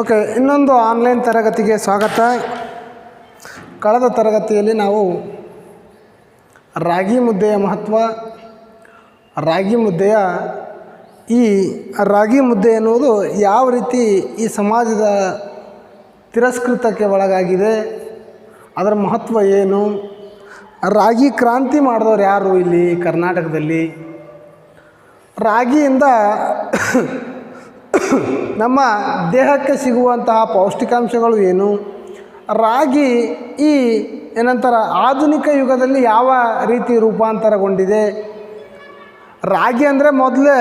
Okay, ಇನ್ನೊಂದು online ತರಗತಿಗೆ ಸ್ವಾಗತ. ಕಳೆದ ತರಗತಿಯಲ್ಲಿ ನಾವು ರಾಗಿ ಮುದ್ದೆಯ ಮಹತ್ವ, ರಾಗಿ ಮುದ್ದೆಯ ರಾಗಿ ಮುದ್ದೆ ಎನ್ನುವುದು ಯಾವ ರೀತಿ ಈ ಸಮಾಜದ ತಿರಸ್ಕೃತಕ್ಕೆ ಒಳಗಾಗಿದೆ, ಅದರ ಮಹತ್ವ ಏನು, ರಾಗಿ ಕ್ರಾಂತಿ ಮಾಡಿದವರು ಯಾರು ಇಲ್ಲಿ ಕರ್ನಾಟಕದಲ್ಲಿ, ರಾಗಿಯಿಂದ ನಮ್ಮ ದೇಹಕ್ಕೆ ಸಿಗುವಂತಹ ಪೌಷ್ಟಿಕಾಂಶಗಳು ಏನು, ರಾಗಿ ಏನಂತಾರೆ ಆಧುನಿಕ ಯುಗದಲ್ಲಿ ಯಾವ ರೀತಿ ರೂಪಾಂತರಗೊಂಡಿದೆ. ರಾಗಿ ಅಂದರೆ ಮೊದಲೇ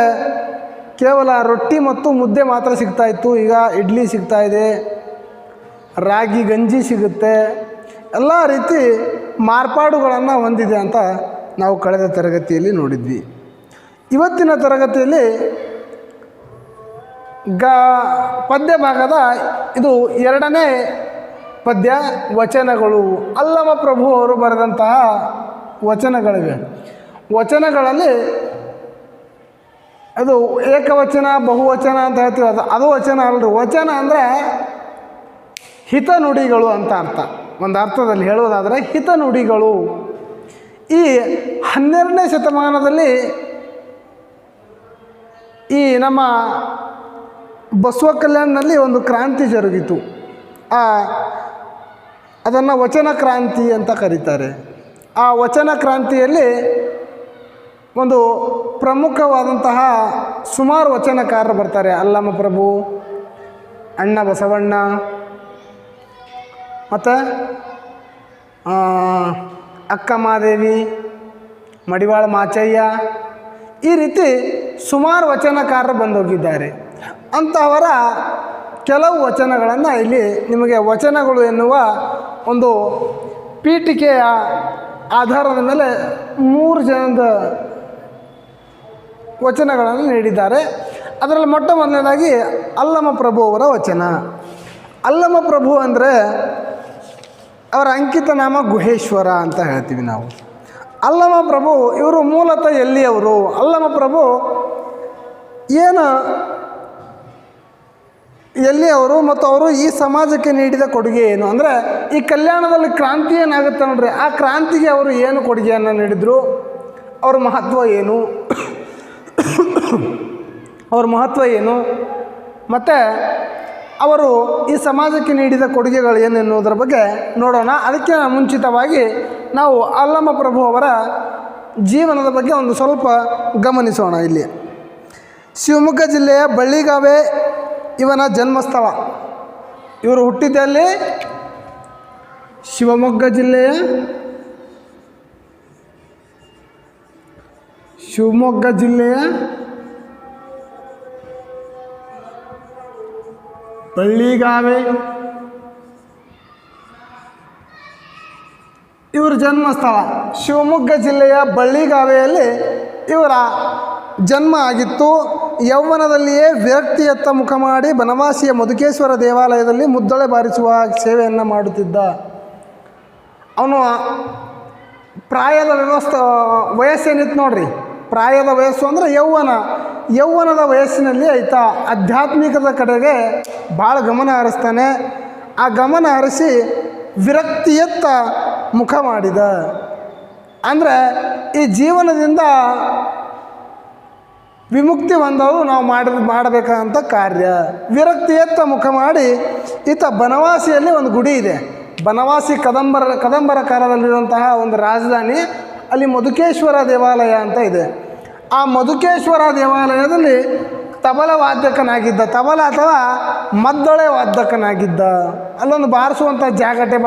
ಕೇವಲ ರೊಟ್ಟಿ ಮತ್ತು ಮುದ್ದೆ ಮಾತ್ರ ಸಿಗ್ತಾಯಿತ್ತು, ಈಗ ಇಡ್ಲಿ ಸಿಗ್ತಾಯಿದೆ, ರಾಗಿ ಗಂಜಿ ಸಿಗುತ್ತೆ, ಎಲ್ಲ ರೀತಿ ಮಾರ್ಪಾಡುಗಳನ್ನು ಹೊಂದಿದೆ ಅಂತ ನಾವು ಕಳೆದ ತರಗತಿಯಲ್ಲಿ ನೋಡಿದ್ವಿ. ಇವತ್ತಿನ ತರಗತಿಯಲ್ಲಿ ಪದ್ಯ ಭಾಗದ ಇದು ಎರಡನೇ ಪದ್ಯ, ವಚನಗಳು. ಅಲ್ಲಮ ಪ್ರಭು ಅವರು ಬರೆದಂತಹ ವಚನಗಳಿವೆ. ವಚನಗಳಲ್ಲಿ ಅದು ಏಕವಚನ ಬಹುವಚನ ಅಂತ ಹೇಳ್ತೀವಿ, ಅದು ವಚನ ಅಲ್ಲರಿ. ವಚನ ಅಂದರೆ ಹಿತನುಡಿಗಳು ಅಂತ ಅರ್ಥ. ಒಂದು ಅರ್ಥದಲ್ಲಿ ಹೇಳುವುದಾದರೆ ಹಿತನುಡಿಗಳು. ಈ 12ನೇ ಶತಮಾನದಲ್ಲಿ ನಮ್ಮ ಬಸವ ಕಲ್ಯಾಣದಲ್ಲಿ ಒಂದು ಕ್ರಾಂತಿ ಜರುಗಿತು. ಅದನ್ನು ವಚನ ಕ್ರಾಂತಿ ಅಂತ ಕರೀತಾರೆ. ಆ ವಚನ ಕ್ರಾಂತಿಯಲ್ಲಿ ಒಂದು ಪ್ರಮುಖವಾದಂತಹ ಸುಮಾರು ವಚನಕಾರರು ಬರ್ತಾರೆ. ಅಲ್ಲಮ ಪ್ರಭು, ಅಣ್ಣ ಬಸವಣ್ಣ, ಮತ್ತು ಅಕ್ಕ ಮಾದೇವಿ, ಮಡಿವಾಳ ಮಾಚಯ್ಯ, ಈ ರೀತಿ ಸುಮಾರು ವಚನಕಾರರು ಬಂದೋಗಿದ್ದಾರೆ. ಅಂತಹವರ ಕೆಲವು ವಚನಗಳನ್ನು ಇಲ್ಲಿ ನಿಮಗೆ ವಚನಗಳು ಎನ್ನುವ ಒಂದು ಪೀಠಿಕೆಯ ಆಧಾರದ ಮೇಲೆ 3 ಜನದ ವಚನಗಳನ್ನು ನೀಡಿದ್ದಾರೆ. ಅದರಲ್ಲಿ ಮೊಟ್ಟ ಮೊದಲನೇದಾಗಿ ಅಲ್ಲಮ ಪ್ರಭು ಅವರ ವಚನ. ಅಲ್ಲಮ ಪ್ರಭು ಅಂದರೆ ಅವರ ಅಂಕಿತ ನಾಮ ಗುಹೇಶ್ವರ ಅಂತ ಹೇಳ್ತೀವಿ ನಾವು. ಅಲ್ಲಮ ಪ್ರಭು ಇವರು ಮೂಲತಃ ಎಲ್ಲಿಯವರು? ಅಲ್ಲಮ ಪ್ರಭು ಎಲ್ಲಿಯವರು ಮತ್ತು ಅವರು ಈ ಸಮಾಜಕ್ಕೆ ನೀಡಿದ ಕೊಡುಗೆ ಏನು? ಅಂದರೆ ಈ ಕಲ್ಯಾಣದಲ್ಲಿ ಕ್ರಾಂತಿ ಏನಾಗುತ್ತೆ ನೋಡ್ರಿ, ಆ ಕ್ರಾಂತಿಗೆ ಅವರು ಏನು ಕೊಡುಗೆಯನ್ನು ನೀಡಿದರು, ಅವ್ರ ಮಹತ್ವ ಏನು, ಅವ್ರ ಮಹತ್ವ ಏನು, ಮತ್ತು ಅವರು ಈ ಸಮಾಜಕ್ಕೆ ನೀಡಿದ ಕೊಡುಗೆಗಳು ಏನು ಎನ್ನುವುದರ ಬಗ್ಗೆ ನೋಡೋಣ. ಅದಕ್ಕೆ ಮುಂಚಿತವಾಗಿ ನಾವು ಅಲ್ಲಮ ಪ್ರಭು ಅವರ ಜೀವನದ ಬಗ್ಗೆ ಒಂದು ಸ್ವಲ್ಪ ಗಮನಿಸೋಣ. ಇಲ್ಲಿ ಶಿವಮೊಗ್ಗ ಜಿಲ್ಲೆಯ ಬಳ್ಳಿಗಾವೆ ಇವನ ಜನ್ಮಸ್ಥಳ. ಇವರು ಹುಟ್ಟಿದಲ್ಲಿ ಶಿವಮೊಗ್ಗ ಜಿಲ್ಲೆಯ ಬಳ್ಳಿಗಾವೆ ಇವರ ಜನ್ಮಸ್ಥಳ. ಶಿವಮೊಗ್ಗ ಜಿಲ್ಲೆಯ ಬಳ್ಳಿಗಾವೆಯಲ್ಲಿ ಇವರ ಜನ್ಮ ಆಗಿತ್ತು. ಯೌವನದಲ್ಲಿಯೇ ವಿರಕ್ತಿಯತ್ತ ಮುಖ ಮಾಡಿ ಬನವಾಸಿಯ ಮಧುಕೇಶ್ವರ ದೇವಾಲಯದಲ್ಲಿ ಮುದ್ದಳೆ ಬಾರಿಸುವ ಸೇವೆಯನ್ನು ಮಾಡುತ್ತಿದ್ದ. ಅವನು ಪ್ರಾಯದ ವಯಸ್ಸೇನಿತ್ತು ನೋಡ್ರಿ, ಪ್ರಾಯದ ವಯಸ್ಸು ಅಂದರೆ ಯೌವನದ ವಯಸ್ಸಿನಲ್ಲಿ ಆಯ್ತಾ ಆಧ್ಯಾತ್ಮಿಕದ ಕಡೆಗೆ ಭಾಳ ಗಮನ ಹರಿಸ್ತಾನೆ. ಆ ಗಮನ ಹರಿಸಿ ವಿರಕ್ತಿಯತ್ತ ಮುಖ ಮಾಡಿದ. ಅಂದರೆ ಈ ಜೀವನದಿಂದ ವಿಮುಕ್ತಿ ಹೊಂದಲು ನಾವು ಮಾಡಬೇಕಾದಂಥ ಕಾರ್ಯ. ವಿರಕ್ತಿಯತ್ತ ಮುಖ ಮಾಡಿ ಈತ ಬನವಾಸಿಯಲ್ಲಿ ಒಂದು ಗುಡಿ ಇದೆ. ಬನವಾಸಿ ಕದಂಬರ ಕಾಲದಲ್ಲಿರುವಂತಹ ಒಂದು ರಾಜಧಾನಿ, ಅಲ್ಲಿ ಮಧುಕೇಶ್ವರ ದೇವಾಲಯ ಅಂತ ಇದೆ. ಆ ಮಧುಕೇಶ್ವರ ದೇವಾಲಯದಲ್ಲಿ ತಬಲ ಅಥವಾ ಮದ್ದಳೆ ವಾದಕನಾಗಿದ್ದ. ಅಲ್ಲೊಂದು ಬಾರಿಸುವಂಥ ಜಾಗಟೆ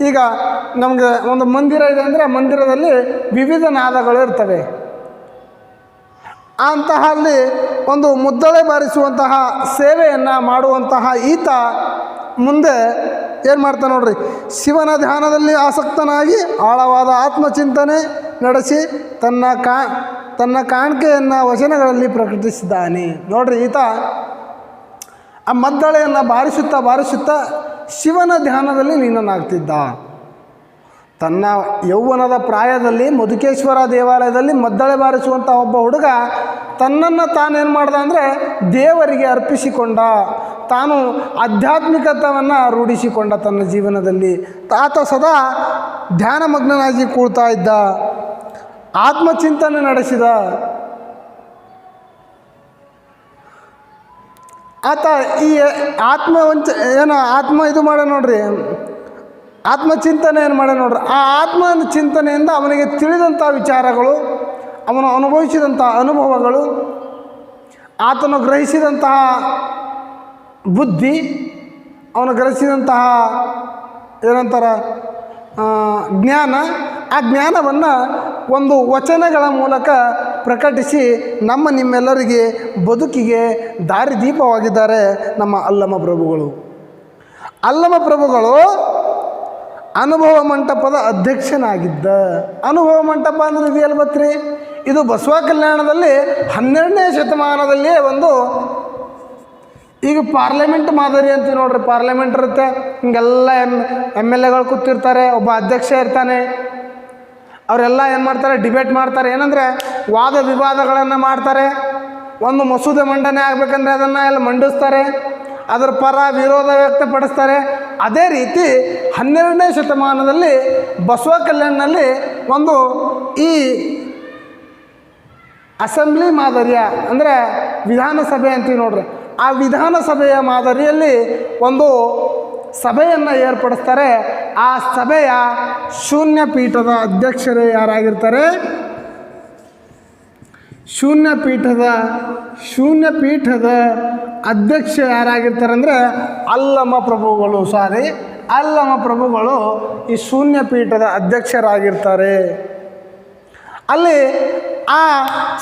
ಈಗ ನಮಗೆ ಒಂದು ಮಂದಿರ ಇದೆ ಅಂದರೆ ಮಂದಿರದಲ್ಲಿ ವಿವಿಧ ನಾದಗಳು ಇರ್ತವೆ. ಅಂತಹ ಅಲ್ಲಿ ಒಂದು ಮುದ್ದಳೆ ಬಾರಿಸುವಂತಹ ಸೇವೆಯನ್ನು ಮಾಡುವಂತಹ ಈತ ಮುಂದೆ ಏನು ಮಾಡ್ತಾನೆ ನೋಡ್ರಿ, ಶಿವನ ಧ್ಯಾನದಲ್ಲಿ ಆಸಕ್ತನಾಗಿ ಆಳವಾದ ಆತ್ಮಚಿಂತನೆ ನಡೆಸಿ ತನ್ನ ಕಾಣಿಕೆಯನ್ನು ವಚನಗಳಲ್ಲಿ ಪ್ರಕಟಿಸಿದ್ದಾನೆ. ನೋಡ್ರಿ, ಈತ ಆ ಮದ್ದಳೆಯನ್ನು ಬಾರಿಸುತ್ತಾ ಶಿವನ ಧ್ಯಾನದಲ್ಲಿ ಲೀನನಾಗ್ತಿದ್ದ. ತನ್ನ ಯೌವನದ ಪ್ರಾಯದಲ್ಲಿ ಮಧುಕೇಶ್ವರ ದೇವಾಲಯದಲ್ಲಿ ಮದ್ದಳೆ ಬಾರಿಸುವಂಥ ಒಬ್ಬ ಹುಡುಗ ತನ್ನನ್ನು ತಾನೇನು ಮಾಡ್ದ ಅಂದರೆ ದೇವರಿಗೆ ಅರ್ಪಿಸಿಕೊಂಡ. ತಾನು ಆಧ್ಯಾತ್ಮಿಕತವನ್ನು ರೂಢಿಸಿಕೊಂಡ ತನ್ನ ಜೀವನದಲ್ಲಿ. ಆತ ಸದಾ ಧ್ಯಾನಮಗ್ನನಾಗಿ ಕೂಳ್ತಾ ಇದ್ದ, ಆತ್ಮಚಿಂತನೆ ನಡೆಸಿದ. ಆತ ಈ ಆತ್ಮ ಇದು ಮಾಡ ನೋಡ್ರಿ, ಆತ್ಮಚಿಂತನೆ ಏನು ಮಾಡ ನೋಡ್ರಿ. ಆ ಆತ್ಮ ಚಿಂತನೆಯಿಂದ ಅವನಿಗೆ ತಿಳಿದಂಥ ವಿಚಾರಗಳು, ಅವನು ಅನುಭವಿಸಿದಂಥ ಅನುಭವಗಳು, ಆತನು ಗ್ರಹಿಸಿದಂತಹ ಬುದ್ಧಿ, ಅವನು ಗ್ರಹಿಸಿದಂತಹ ಏನಂತಾರ ಜ್ಞಾನ, ಆ ಜ್ಞಾನವನ್ನು ಒಂದು ವಚನಗಳ ಮೂಲಕ ಪ್ರಕಟಿಸಿ ನಿಮ್ಮೆಲ್ಲರಿಗೆ ಬದುಕಿಗೆ ದಾರಿದೀಪವಾಗಿದ್ದಾರೆ ನಮ್ಮ ಅಲ್ಲಮ ಪ್ರಭುಗಳು. ಅಲ್ಲಮ ಪ್ರಭುಗಳು ಅನುಭವ ಮಂಟಪದ ಅಧ್ಯಕ್ಷನಾಗಿದ್ದ. ಅನುಭವ ಮಂಟಪ ಅಂದರೆ ಇದು ಎಲ್ಲಿ ಬತ್ರಿ? ಇದು ಬಸವ ಕಲ್ಯಾಣದಲ್ಲಿ 12ನೇ ಶತಮಾನದಲ್ಲಿಯೇ ಒಂದು, ಈಗ ಪಾರ್ಲಿಮೆಂಟ್ ಮಾದರಿ ಅಂತೀವಿ ನೋಡ್ರಿ. ಪಾರ್ಲಿಮೆಂಟ್ ಇರುತ್ತೆ, ಹಿಂಗೆಲ್ಲ ಎಮ್ ಎಲ್ ಎಗಳು ಕೂತಿರ್ತಾರೆ, ಒಬ್ಬ ಅಧ್ಯಕ್ಷ ಇರ್ತಾನೆ. ಅವರೆಲ್ಲ ಏನು ಮಾಡ್ತಾರೆ, ಡಿಬೇಟ್ ಮಾಡ್ತಾರೆ. ಏನಂದರೆ ವಾದ ವಿವಾದಗಳನ್ನು ಮಾಡ್ತಾರೆ. ಒಂದು ಮಸೂದೆ ಮಂಡನೆ ಆಗಬೇಕಂದ್ರೆ ಅದನ್ನು ಎಲ್ಲ ಮಂಡಿಸ್ತಾರೆ, ಅದರ ಪರ ವಿರೋಧ ವ್ಯಕ್ತಪಡಿಸ್ತಾರೆ. ಅದೇ ರೀತಿ 12ನೇ ಶತಮಾನದಲ್ಲಿ ಬಸವ ಕಲ್ಯಾಣದಲ್ಲಿ ಒಂದು ಈ ಅಸೆಂಬ್ಲಿ ಮಾದರಿಯ ಅಂದರೆ ವಿಧಾನಸಭೆ ಅಂತೀವಿ ನೋಡ್ರಿ, ಆ ವಿಧಾನಸಭೆಯ ಮಾದರಿಯಲ್ಲಿ ಒಂದು ಸಭೆಯನ್ನು ಏರ್ಪಡಿಸ್ತಾರೆ. ಆ ಸಭೆಯ ಶೂನ್ಯ ಪೀಠದ ಅಧ್ಯಕ್ಷರೇ ಯಾರಾಗಿರ್ತಾರೆ? ಶೂನ್ಯ ಪೀಠದ ಅಧ್ಯಕ್ಷ ಯಾರಾಗಿರ್ತಾರೆ ಅಂದರೆ ಅಲ್ಲಮ ಪ್ರಭುಗಳು. ಅಲ್ಲಮ ಪ್ರಭುಗಳು ಈ ಶೂನ್ಯ ಪೀಠದ ಅಧ್ಯಕ್ಷರಾಗಿರ್ತಾರೆ. ಅಲ್ಲಿ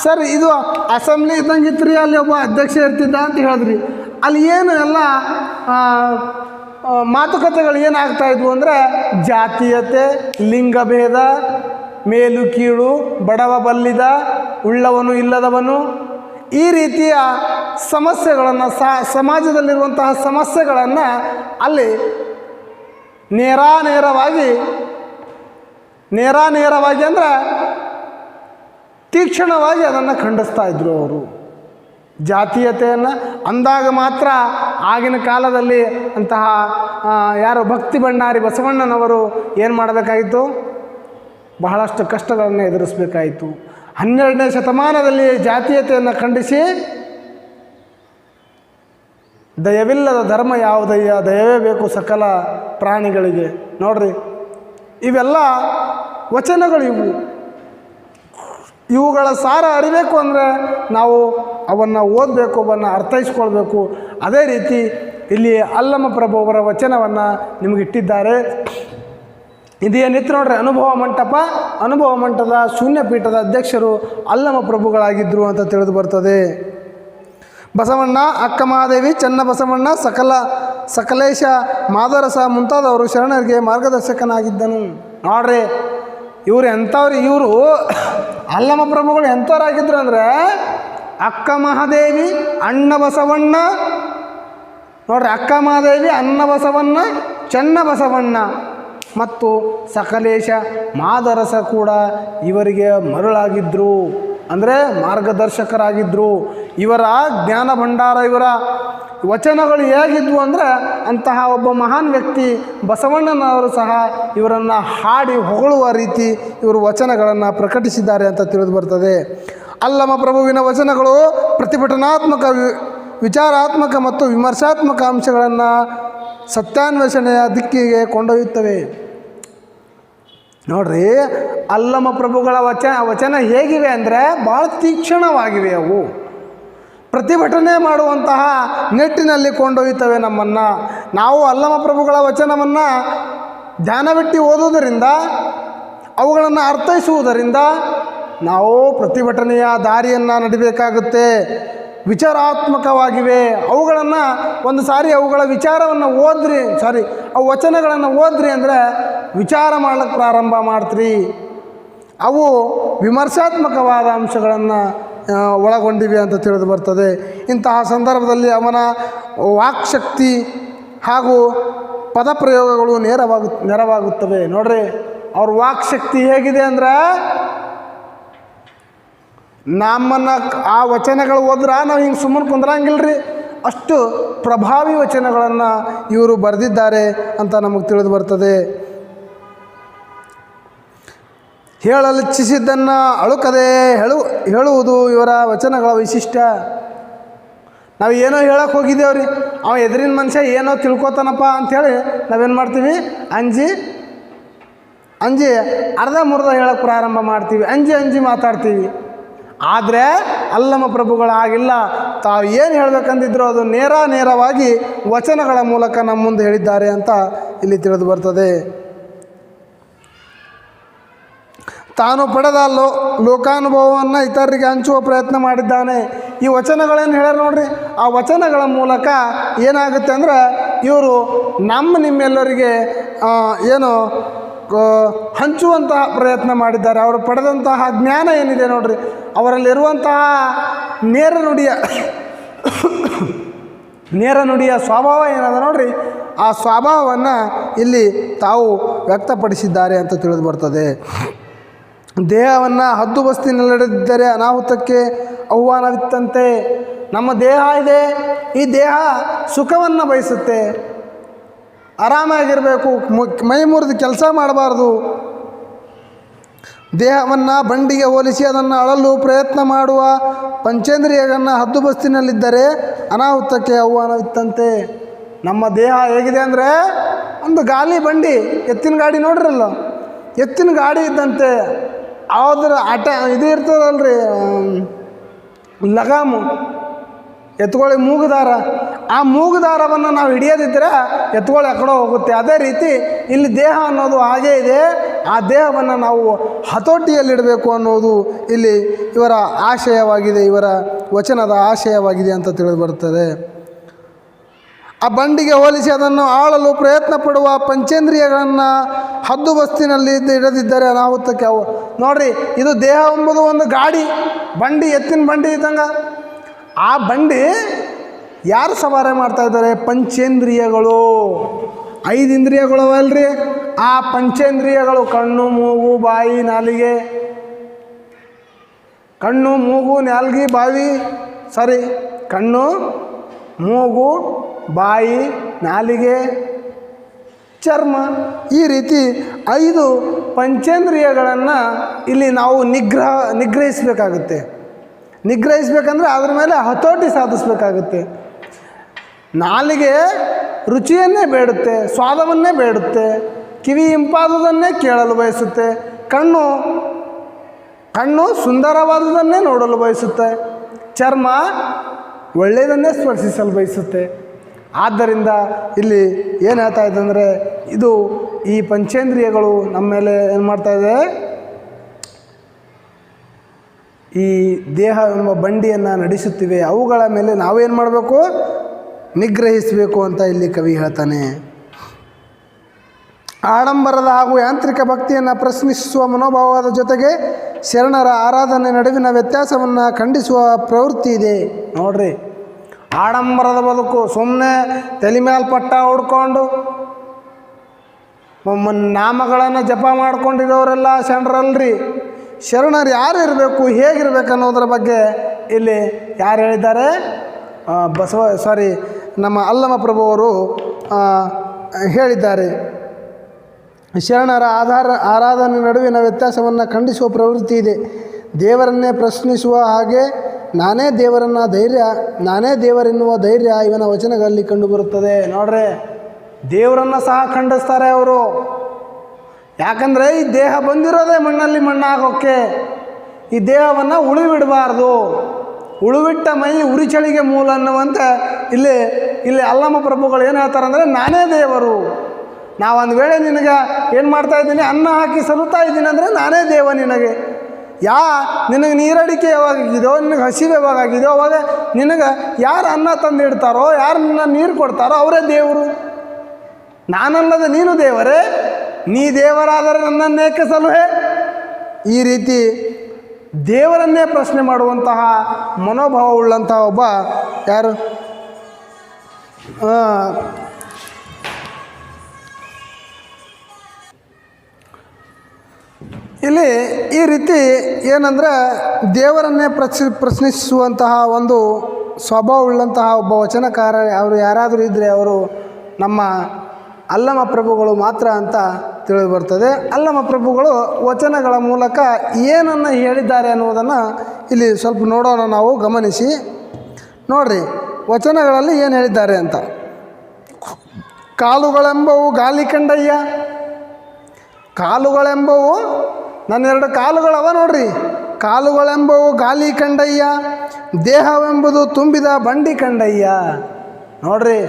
ಸರ್ ಇದು ಅಸೆಂಬ್ಲಿ ಇದ್ದಂಗೆ ಇತ್ತು ರೀ, ಅಲ್ಲಿ ಒಬ್ಬ ಅಧ್ಯಕ್ಷ ಇರ್ತಿದ್ದ ಅಂತ ಹೇಳಿದ್ರಿ. ಅಲ್ಲಿ ಏನು ಎಲ್ಲ ಮಾತುಕತೆಗಳು ಏನಾಗ್ತಾಯಿದ್ವು ಅಂದರೆ ಜಾತೀಯತೆ, ಲಿಂಗಭೇದ, ಮೇಲು ಕೀಳು, ಬಡವ ಬಲ್ಲಿದ, ಉಳ್ಳವನು ಇಲ್ಲದವನು, ಈ ರೀತಿಯ ಸಮಸ್ಯೆಗಳನ್ನು ಸಮಾಜದಲ್ಲಿರುವಂತಹ ಸಮಸ್ಯೆಗಳನ್ನು ಅಲ್ಲಿ ನೇರಾನೇರವಾಗಿ ಅಂದರೆ ತೀಕ್ಷ್ಣವಾಗಿ ಅದನ್ನು ಖಂಡಿಸ್ತಾ ಇದ್ದರು ಅವರು. ಜಾತೀಯತೆಯನ್ನು ಅಂದಾಗ ಮಾತ್ರ ಆಗಿನ ಕಾಲದಲ್ಲಿ ಅಂತಹ ಯಾರು ಭಕ್ತಿ ಭಂಡಾರಿ ಬಸವಣ್ಣನವರು ಏನು ಮಾಡಬೇಕಾಯಿತು? ಬಹಳಷ್ಟು ಕಷ್ಟಗಳನ್ನು ಎದುರಿಸಬೇಕಾಯಿತು. 12ನೇ ಶತಮಾನದಲ್ಲಿ ಜಾತೀಯತೆಯನ್ನು ಖಂಡಿಸಿ ದಯವಿಲ್ಲದ ಧರ್ಮ ಯಾವುದಯ್ಯ, ದಯವೇ ಬೇಕು ಸಕಲ ಪ್ರಾಣಿಗಳಿಗೆ. ನೋಡ್ರಿ, ಇವೆಲ್ಲ ವಚನಗಳು. ಇವುಗಳ ಸಾರ ಅರಿಬೇಕು ಅಂದರೆ ನಾವು ಅವನ್ನು ಓದಬೇಕು, ಅವನ್ನು ಅರ್ಥೈಸ್ಕೊಳ್ಬೇಕು. ಅದೇ ರೀತಿ ಇಲ್ಲಿ ಅಲ್ಲಮ ಪ್ರಭು ಅವರ ವಚನವನ್ನು ನಿಮಗಿಟ್ಟಿದ್ದಾರೆ. ಇದೇನಿತ್ತು ನೋಡ್ರಿ, ಅನುಭವ ಮಂಟಪದ ಶೂನ್ಯ ಪೀಠದ ಅಧ್ಯಕ್ಷರು ಅಲ್ಲಮ ಪ್ರಭುಗಳಾಗಿದ್ದರು ಅಂತ ತಿಳಿದು ಬರ್ತದೆ. ಬಸವಣ್ಣ, ಅಕ್ಕ ಮಹಾದೇವಿ, ಚನ್ನಬಸವಣ್ಣ, ಸಕಲೇಶ, ಮಾದರಸ ಮುಂತಾದವರು ಶರಣರಿಗೆ ಮಾರ್ಗದರ್ಶಕನಾಗಿದ್ದನು. ನೋಡ್ರಿ, ಇವರು ಅಲ್ಲಮ ಪ್ರಭುಗಳು ಎಂಥವರಾಗಿದ್ರು ಅಂದರೆ ಅಕ್ಕ ಮಹಾದೇವಿ, ಅಣ್ಣ ಬಸವಣ್ಣ. ನೋಡ್ರಿ, ಅಕ್ಕ ಮಹಾದೇವಿ, ಅಣ್ಣ ಬಸವಣ್ಣ, ಚನ್ನಬಸವಣ್ಣ ಮತ್ತು ಸಕಲೇಶ ಮಾದರಸ ಕೂಡ ಇವರಿಗೆ ಮರುಳಾಗಿದ್ದರು, ಅಂದರೆ ಮಾರ್ಗದರ್ಶಕರಾಗಿದ್ದರು. ಇವರ ಜ್ಞಾನ ಭಂಡಾರ, ಇವರ ವಚನಗಳು ಹೇಗಿದ್ವು ಅಂದರೆ ಅಂತಹ ಒಬ್ಬ ಮಹಾನ್ ವ್ಯಕ್ತಿ ಬಸವಣ್ಣನವರು ಸಹ ಇವರನ್ನು ಹಾಡಿ ಹೊಗಳುವ ರೀತಿ ಇವರು ವಚನಗಳನ್ನು ಪ್ರಕಟಿಸಿದ್ದಾರೆ ಅಂತ ತಿಳಿದು ಬರ್ತದೆ. ಅಲ್ಲಮ ಪ್ರಭುವಿನ ವಚನಗಳು ಪ್ರತಿಭಟನಾತ್ಮಕ, ವಿಚಾರಾತ್ಮಕ ಮತ್ತು ವಿಮರ್ಶಾತ್ಮಕ ಅಂಶಗಳನ್ನು ಸತ್ಯಾನ್ವೇಷಣೆಯ ದಿಕ್ಕಿಗೆ ಕೊಂಡೊಯ್ಯುತ್ತವೆ. ನೋಡ್ರಿ, ಅಲ್ಲಮ ಪ್ರಭುಗಳ ವಚನ ಹೇಗಿವೆ ಅಂದರೆ ಭಾಳ ತೀಕ್ಷ್ಣವಾಗಿವೆ. ಅವು ಪ್ರತಿಭಟನೆ ಮಾಡುವಂತಹ ನಿಟ್ಟಿನಲ್ಲಿ ಕೊಂಡೊಯ್ಯುತ್ತವೆ ನಮ್ಮನ್ನು. ನಾವು ಅಲ್ಲಮ ಪ್ರಭುಗಳ ವಚನವನ್ನು ಧ್ಯಾನವಿಟ್ಟು ಓದುವುದರಿಂದ, ಅವುಗಳನ್ನು ಅರ್ಥೈಸುವುದರಿಂದ ನಾವು ಪ್ರತಿಭಟನೆಯ ದಾರಿಯನ್ನು ನಡಿಬೇಕಾಗುತ್ತೆ. ವಿಚಾರಾತ್ಮಕವಾಗಿವೆ ಅವುಗಳನ್ನು. ಒಂದು ಸಾರಿ ಅವುಗಳ ವಿಚಾರವನ್ನು ಅವು ವಚನಗಳನ್ನು ಓದ್ರಿ ಅಂದರೆ ವಿಚಾರ ಮಾಡ್ಲಿಕ್ಕೆ ಪ್ರಾರಂಭ ಮಾಡ್ತೀರಿ. ಅವು ವಿಮರ್ಶಾತ್ಮಕವಾದ ಅಂಶಗಳನ್ನು ಒಳಗೊಂಡಿವೆ ಅಂತ ತಿಳಿದು ಬರ್ತದೆ. ಇಂತಹ ಸಂದರ್ಭದಲ್ಲಿ ಅವನ ವಾಕ್ಶಕ್ತಿ ಹಾಗೂ ಪದಪ್ರಯೋಗಗಳು ನೆರವಾಗುತ್ತವೆ. ನೋಡ್ರಿ, ಅವ್ರ ವಾಕ್ಶಕ್ತಿ ಹೇಗಿದೆ ಅಂದ್ರೆ ನಮ್ಮನ್ನು ಆ ವಚನಗಳು ಓದ್ರೆ ನಾವು ಹಿಂಗೆ ಸುಮ್ಮನೆ ಕುಂದ್ರಂಗಿಲ್ಲ ರೀ. ಅಷ್ಟು ಪ್ರಭಾವಿ ವಚನಗಳನ್ನು ಇವರು ಬರೆದಿದ್ದಾರೆ ಅಂತ ನಮಗೆ ತಿಳಿದು ಬರ್ತದೆ. ಹೇಳಲಿಚ್ಛಿಸಿದ್ದನ್ನು ಅಳುಕದೆ ಹೇಳುವುದು ಇವರ ವಚನಗಳ ವೈಶಿಷ್ಟ್ಯ. ನಾವು ಏನೋ ಹೇಳಕ್ಕೆ ಹೋಗಿದ್ದೇವ್ರಿ, ಅವ ಎದುರಿನ ಮನುಷ್ಯ ಏನೋ ತಿಳ್ಕೊತಾನಪ್ಪ ಅಂಥೇಳಿ ನಾವೇನು ಮಾಡ್ತೀವಿ, ಅಂಜಿ ಅರ್ಧ ಮುರ್ಧ ಹೇಳಕ್ಕೆ ಪ್ರಾರಂಭ ಮಾಡ್ತೀವಿ, ಅಂಜಿ ಮಾತಾಡ್ತೀವಿ. ಆದರೆ ಅಲ್ಲಮ ಪ್ರಭುಗಳು ಆಗಿಲ್ಲ. ತಾವು ಏನು ಹೇಳಬೇಕಂದಿದ್ರು ಅದು ನೇರವಾಗಿ ವಚನಗಳ ಮೂಲಕ ನಮ್ಮ ಮುಂದೆ ಹೇಳಿದ್ದಾರೆ ಅಂತ ಇಲ್ಲಿ ತಿಳಿದು ಬರ್ತದೆ. ತಾನು ಪಡೆದ ಲೋಕಾನುಭವವನ್ನು ಇತರರಿಗೆ ಹಂಚುವ ಪ್ರಯತ್ನ ಮಾಡಿದ್ದಾನೆ. ಈ ವಚನಗಳೇನು ಹೇಳ್ಯಾರ ನೋಡ್ರಿ, ಆ ವಚನಗಳ ಮೂಲಕ ಏನಾಗುತ್ತೆ ಅಂದ್ರೆ ಇವರು ನಿಮ್ಮೆಲ್ಲರಿಗೆ ಏನು ಹಂಚುವಂತಹ ಪ್ರಯತ್ನ ಮಾಡಿದ್ದಾರೆ. ಅವರು ಪಡೆದಂತಹ ಜ್ಞಾನ ಏನಿದೆ ನೋಡ್ರಿ, ಅವರಲ್ಲಿರುವಂತಹ ನೇರ ನುಡಿಯ ಸ್ವಭಾವ ಏನದ ನೋಡ್ರಿ, ಆ ಸ್ವಭಾವವನ್ನು ಇಲ್ಲಿ ತಾವು ವ್ಯಕ್ತಪಡಿಸಿದ್ದಾರೆ ಅಂತ ತಿಳಿದು ಬರ್ತದೆ. ದೇಹವನ್ನು ಹದ್ದುಬಸ್ತಿನಲ್ಲಿಡದಿದ್ದರೆ ಅನಾಹುತಕ್ಕೆ ಆಹ್ವಾನವಿತ್ತಂತೆ. ನಮ್ಮ ದೇಹ ಇದೆ, ಈ ದೇಹ ಸುಖವನ್ನು ಬಯಸುತ್ತೆ, ಆರಾಮಾಗಿರಬೇಕು, ಮೈ ಮುರಿದು ಕೆಲಸ ಮಾಡಬಾರ್ದು. ದೇಹವನ್ನು ಬಂಡಿಗೆ ಹೋಲಿಸಿ ಅದನ್ನು ಅಳಲು ಪ್ರಯತ್ನ ಮಾಡುವ ಪಂಚೇಂದ್ರಿಯಗಳನ್ನು ಹದ್ದುಬಸ್ತಿನಲ್ಲಿದ್ದರೆ ಅನಾಹುತಕ್ಕೆ ಆಹ್ವಾನವಿತ್ತಂತೆ. ನಮ್ಮ ದೇಹ ಹೇಗಿದೆ ಅಂದರೆ ಒಂದು ಗಾಲಿ ಬಂಡಿ, ಎತ್ತಿನ ಗಾಡಿ ನೋಡ್ರಲ್ಲ, ಎತ್ತಿನ ಗಾಡಿ ಇದ್ದಂತೆ. ಅದರ ಇದು ಇರ್ತದಲ್ರಿ, ಲಗಾಮು, ಎತ್ಕೊಳ್ಳಿ ಮೂಗುದಾರ, ಆ ಮೂಗುದಾರವನ್ನು ನಾವು ಹಿಡಿಯೋದಿದ್ದರೆ ಎತ್ಕೊಳ್ಳಿ ಎಕ್ಕಡೋ ಹೋಗುತ್ತೆ. ಅದೇ ರೀತಿ ಇಲ್ಲಿ ದೇಹ ಅನ್ನೋದು ಹಾಗೇ ಇದೆ. ಆ ದೇಹವನ್ನು ನಾವು ಹತೋಟಿಯಲ್ಲಿಡಬೇಕು ಅನ್ನೋದು ಇಲ್ಲಿ ಇವರ ಆಶಯವಾಗಿದೆ, ಇವರ ವಚನದ ಆಶಯವಾಗಿದೆ ಅಂತ ತಿಳಿದು ಬರ್ತದೆ. ಆ ಬಂಡಿಗೆ ಹೋಲಿಸಿ ಅದನ್ನು ಆಳಲು ಪ್ರಯತ್ನ ಪಡುವ ಪಂಚೇಂದ್ರಿಯಗಳನ್ನು ಹದ್ದುಬಸ್ತಿನಲ್ಲಿ ಇಡದಿದ್ದರೆ ಅನಾಹುತಕ್ಕೆ ನೋಡ್ರಿ, ಇದು ದೇಹ ಎಂಬುದು ಒಂದು ಗಾಡಿ, ಬಂಡಿ, ಎತ್ತಿನ ಬಂಡಿ ಇದ್ದಂಗೆ. ಆ ಬಂಡಿ ಯಾರು ಸವಾರಿ ಮಾಡ್ತಾ ಇದ್ದಾರೆ? ಪಂಚೇಂದ್ರಿಯಗಳು. 5 ಇಂದ್ರಿಯಗಳು ಅಲ್ರಿ, ಆ ಪಂಚೇಂದ್ರಿಯಗಳು ಕಣ್ಣು, ಮೂಗು, ಬಾಯಿ, ನಾಲಿಗೆ. ಕಣ್ಣು, ಮೂಗು, ನಾಲ್ಗೆ, ಕಣ್ಣು, ಮೂಗು, ಬಾಯಿ, ನಾಲಿಗೆ, ಚರ್ಮ, ಈ ರೀತಿ 5 ಪಂಚೇಂದ್ರಿಯಗಳನ್ನು ಇಲ್ಲಿ ನಾವು ನಿಗ್ರಹಿಸಬೇಕಾಗುತ್ತೆ. ನಿಗ್ರಹಿಸಬೇಕಂದ್ರೆ ಅದ್ರ ಮೇಲೆ ಹತೋಟಿ ಸಾಧಿಸಬೇಕಾಗುತ್ತೆ. ನಾಲಿಗೆ ರುಚಿಯನ್ನೇ ಬೇಡುತ್ತೆ, ಸ್ವಾದವನ್ನೇ ಬೇಡುತ್ತೆ, ಕಿವಿ ಇಂಪಾದುದನ್ನೇ ಕೇಳಲು ಬಯಸುತ್ತೆ, ಕಣ್ಣು ಸುಂದರವಾದುದನ್ನೇ ನೋಡಲು ಬಯಸುತ್ತೆ, ಚರ್ಮ ಒಳ್ಳೆಯದನ್ನೇ ಸ್ಪರ್ಶಿಸಲು ಬಯಸುತ್ತೆ. ಆದ್ದರಿಂದ ಇಲ್ಲಿ ಏನು ಹೇಳ್ತಾ ಇದೆ ಅಂದರೆ ಇದು ಈ ಪಂಚೇಂದ್ರಿಯಗಳು ನಮ್ಮ ಮೇಲೆ ಏನು ಮಾಡ್ತಾಯಿದೆ, ಈ ದೇಹ ಎಂಬ ಬಂಡಿಯನ್ನು ನಡೆಸುತ್ತಿವೆ. ಅವುಗಳ ಮೇಲೆ ನಾವೇನು ಮಾಡಬೇಕು? ನಿಗ್ರಹಿಸಬೇಕು ಅಂತ ಇಲ್ಲಿ ಕವಿ ಹೇಳ್ತಾನೆ. ಆಡಂಬರದ ಹಾಗೂ ಯಾಂತ್ರಿಕ ಭಕ್ತಿಯನ್ನು ಪ್ರಶ್ನಿಸುವ ಮನೋಭಾವದ ಜೊತೆಗೆ ಶರಣರ ಆರಾಧನೆ ನಡುವಿನ ವ್ಯತ್ಯಾಸವನ್ನು ಖಂಡಿಸುವ ಪ್ರವೃತ್ತಿ ಇದೆ. ನೋಡ್ರಿ, ಆಡಂಬರದ ಬದುಕು, ಸುಮ್ಮನೆ ತಲೆ ಮೇಲೆ ಪಟ್ಟ ಹೊಡ್ಕೊಂಡು ನಾಮಗಳನ್ನು ಜಪ ಮಾಡ್ಕೊಂಡಿರೋರೆಲ್ಲ ಶರಣರಲ್ರಿ. ಶರಣರು ಯಾರು ಇರಬೇಕು, ಹೇಗಿರಬೇಕು ಅನ್ನೋದ್ರ ಬಗ್ಗೆ ಇಲ್ಲಿ ಯಾರು ಹೇಳಿದ್ದಾರೆ? ನಮ್ಮ ಅಲ್ಲಮ ಪ್ರಭುವರು ಹೇಳಿದ್ದಾರೆ. ಶರಣರ ಆರಾಧನೆ ನಡುವಿನ ವ್ಯತ್ಯಾಸವನ್ನು ಖಂಡಿಸುವ ಪ್ರವೃತ್ತಿ ಇದೆ. ದೇವರನ್ನೇ ಪ್ರಶ್ನಿಸುವ ಹಾಗೆ ನಾನೇ ದೇವರೆನ್ನುವ ಧೈರ್ಯ ಇವನ ವಚನಗಳಲ್ಲಿ ಕಂಡುಬರುತ್ತದೆ. ನೋಡ್ರಿ, ದೇವರನ್ನು ಸಹ ಖಂಡಿಸ್ತಾರೆ ಅವರು. ಯಾಕಂದರೆ ಈ ದೇಹ ಬಂದಿರೋದೇ ಮಣ್ಣಲ್ಲಿ ಮಣ್ಣಾಗೋಕ್ಕೆ. ಈ ದೇಹವನ್ನು ಉಳಿಬಿಡಬಾರ್ದು. ಉಳುವಿಟ್ಟ ಮೈ ಉರಿಚಳಿಗೆ ಮೂಲ ಅನ್ನುವಂತೆ ಇಲ್ಲಿ ಅಲ್ಲಮ ಪ್ರಭುಗಳು ಏನು ಹೇಳ್ತಾರೆ ಅಂದರೆ, ನಾನೇ ದೇವರು. ನಾವೊಂದು ವೇಳೆ ನಿನಗೆ ಏನು ಮಾಡ್ತಾಯಿದ್ದೀನಿ, ಅನ್ನ ಹಾಕಿ ಸಲುತ್ತಾ ಇದ್ದೀನಿ ಅಂದರೆ ನಾನೇ ದೇವ ನಿನಗೆ. ನಿನಗೆ ನೀರಡಿಕೆ ಯಾವಾಗಿದೆಯೋ, ನಿನಗೆ ಹಸಿವು ಯಾವಾಗಿದೆಯೋ ಅವಾಗ ನಿನಗೆ ಯಾರು ಅನ್ನ ತಂದಿಡ್ತಾರೋ, ಯಾರು ನಿನ್ನ ನೀರು ಕೊಡ್ತಾರೋ ಅವರೇ ದೇವರು. ನಾನಲ್ಲದೆ ನೀನು ದೇವರೇ, ನೀ ದೇವರಾದರೆ ನನ್ನನ್ನೇಕೆ ಸಲಹೆ? ಈ ರೀತಿ ದೇವರನ್ನೇ ಪ್ರಶ್ನೆ ಮಾಡುವಂತಹ ಮನೋಭಾವ ಉಳ್ಳಂತಹ ಒಬ್ಬ ಯಾರು ಇಲ್ಲಿ ಈ ರೀತಿ ಏನಂದರೆ ದೇವರನ್ನೇ ಪ್ರಶ್ನಿಸುವಂತಹ ಒಂದು ಸ್ವಭಾವವುಳ್ಳಂತಹ ಒಬ್ಬ ವಚನಕಾರ ಅವರು ಯಾರಾದರೂ ಇದ್ದರೆ ಅವರು ನಮ್ಮ ಅಲ್ಲಮ ಪ್ರಭುಗಳು ಮಾತ್ರ ಅಂತ ತಿಳಿದು ಬರ್ತದೆ. ಅಲ್ಲಮ ಪ್ರಭುಗಳು ವಚನಗಳ ಮೂಲಕ ಏನನ್ನು ಹೇಳಿದ್ದಾರೆ ಅನ್ನೋದನ್ನು ಇಲ್ಲಿ ಸ್ವಲ್ಪ ನೋಡೋಣ, ನಾವು ಗಮನಿಸಿ ನೋಡ್ರಿ. ವಚನಗಳಲ್ಲಿ ಏನು ಹೇಳಿದ್ದಾರೆ ಅಂತ. ಕಾಲುಗಳೆಂಬವು ಗಾಲಿ ಕಂಡಯ್ಯ, ಕಾಲುಗಳೆಂಬವು ನನ್ನೆರಡು ಕಾಲುಗಳವ ನೋಡ್ರಿ, ಕಾಲುಗಳೆಂಬವು ಗಾಲಿ ಕಂಡಯ್ಯ, ದೇಹವೆಂಬುದು ತುಂಬಿದ ಬಂಡಿ ಕಂಡಯ್ಯ. ನೋಡ್ರಿ,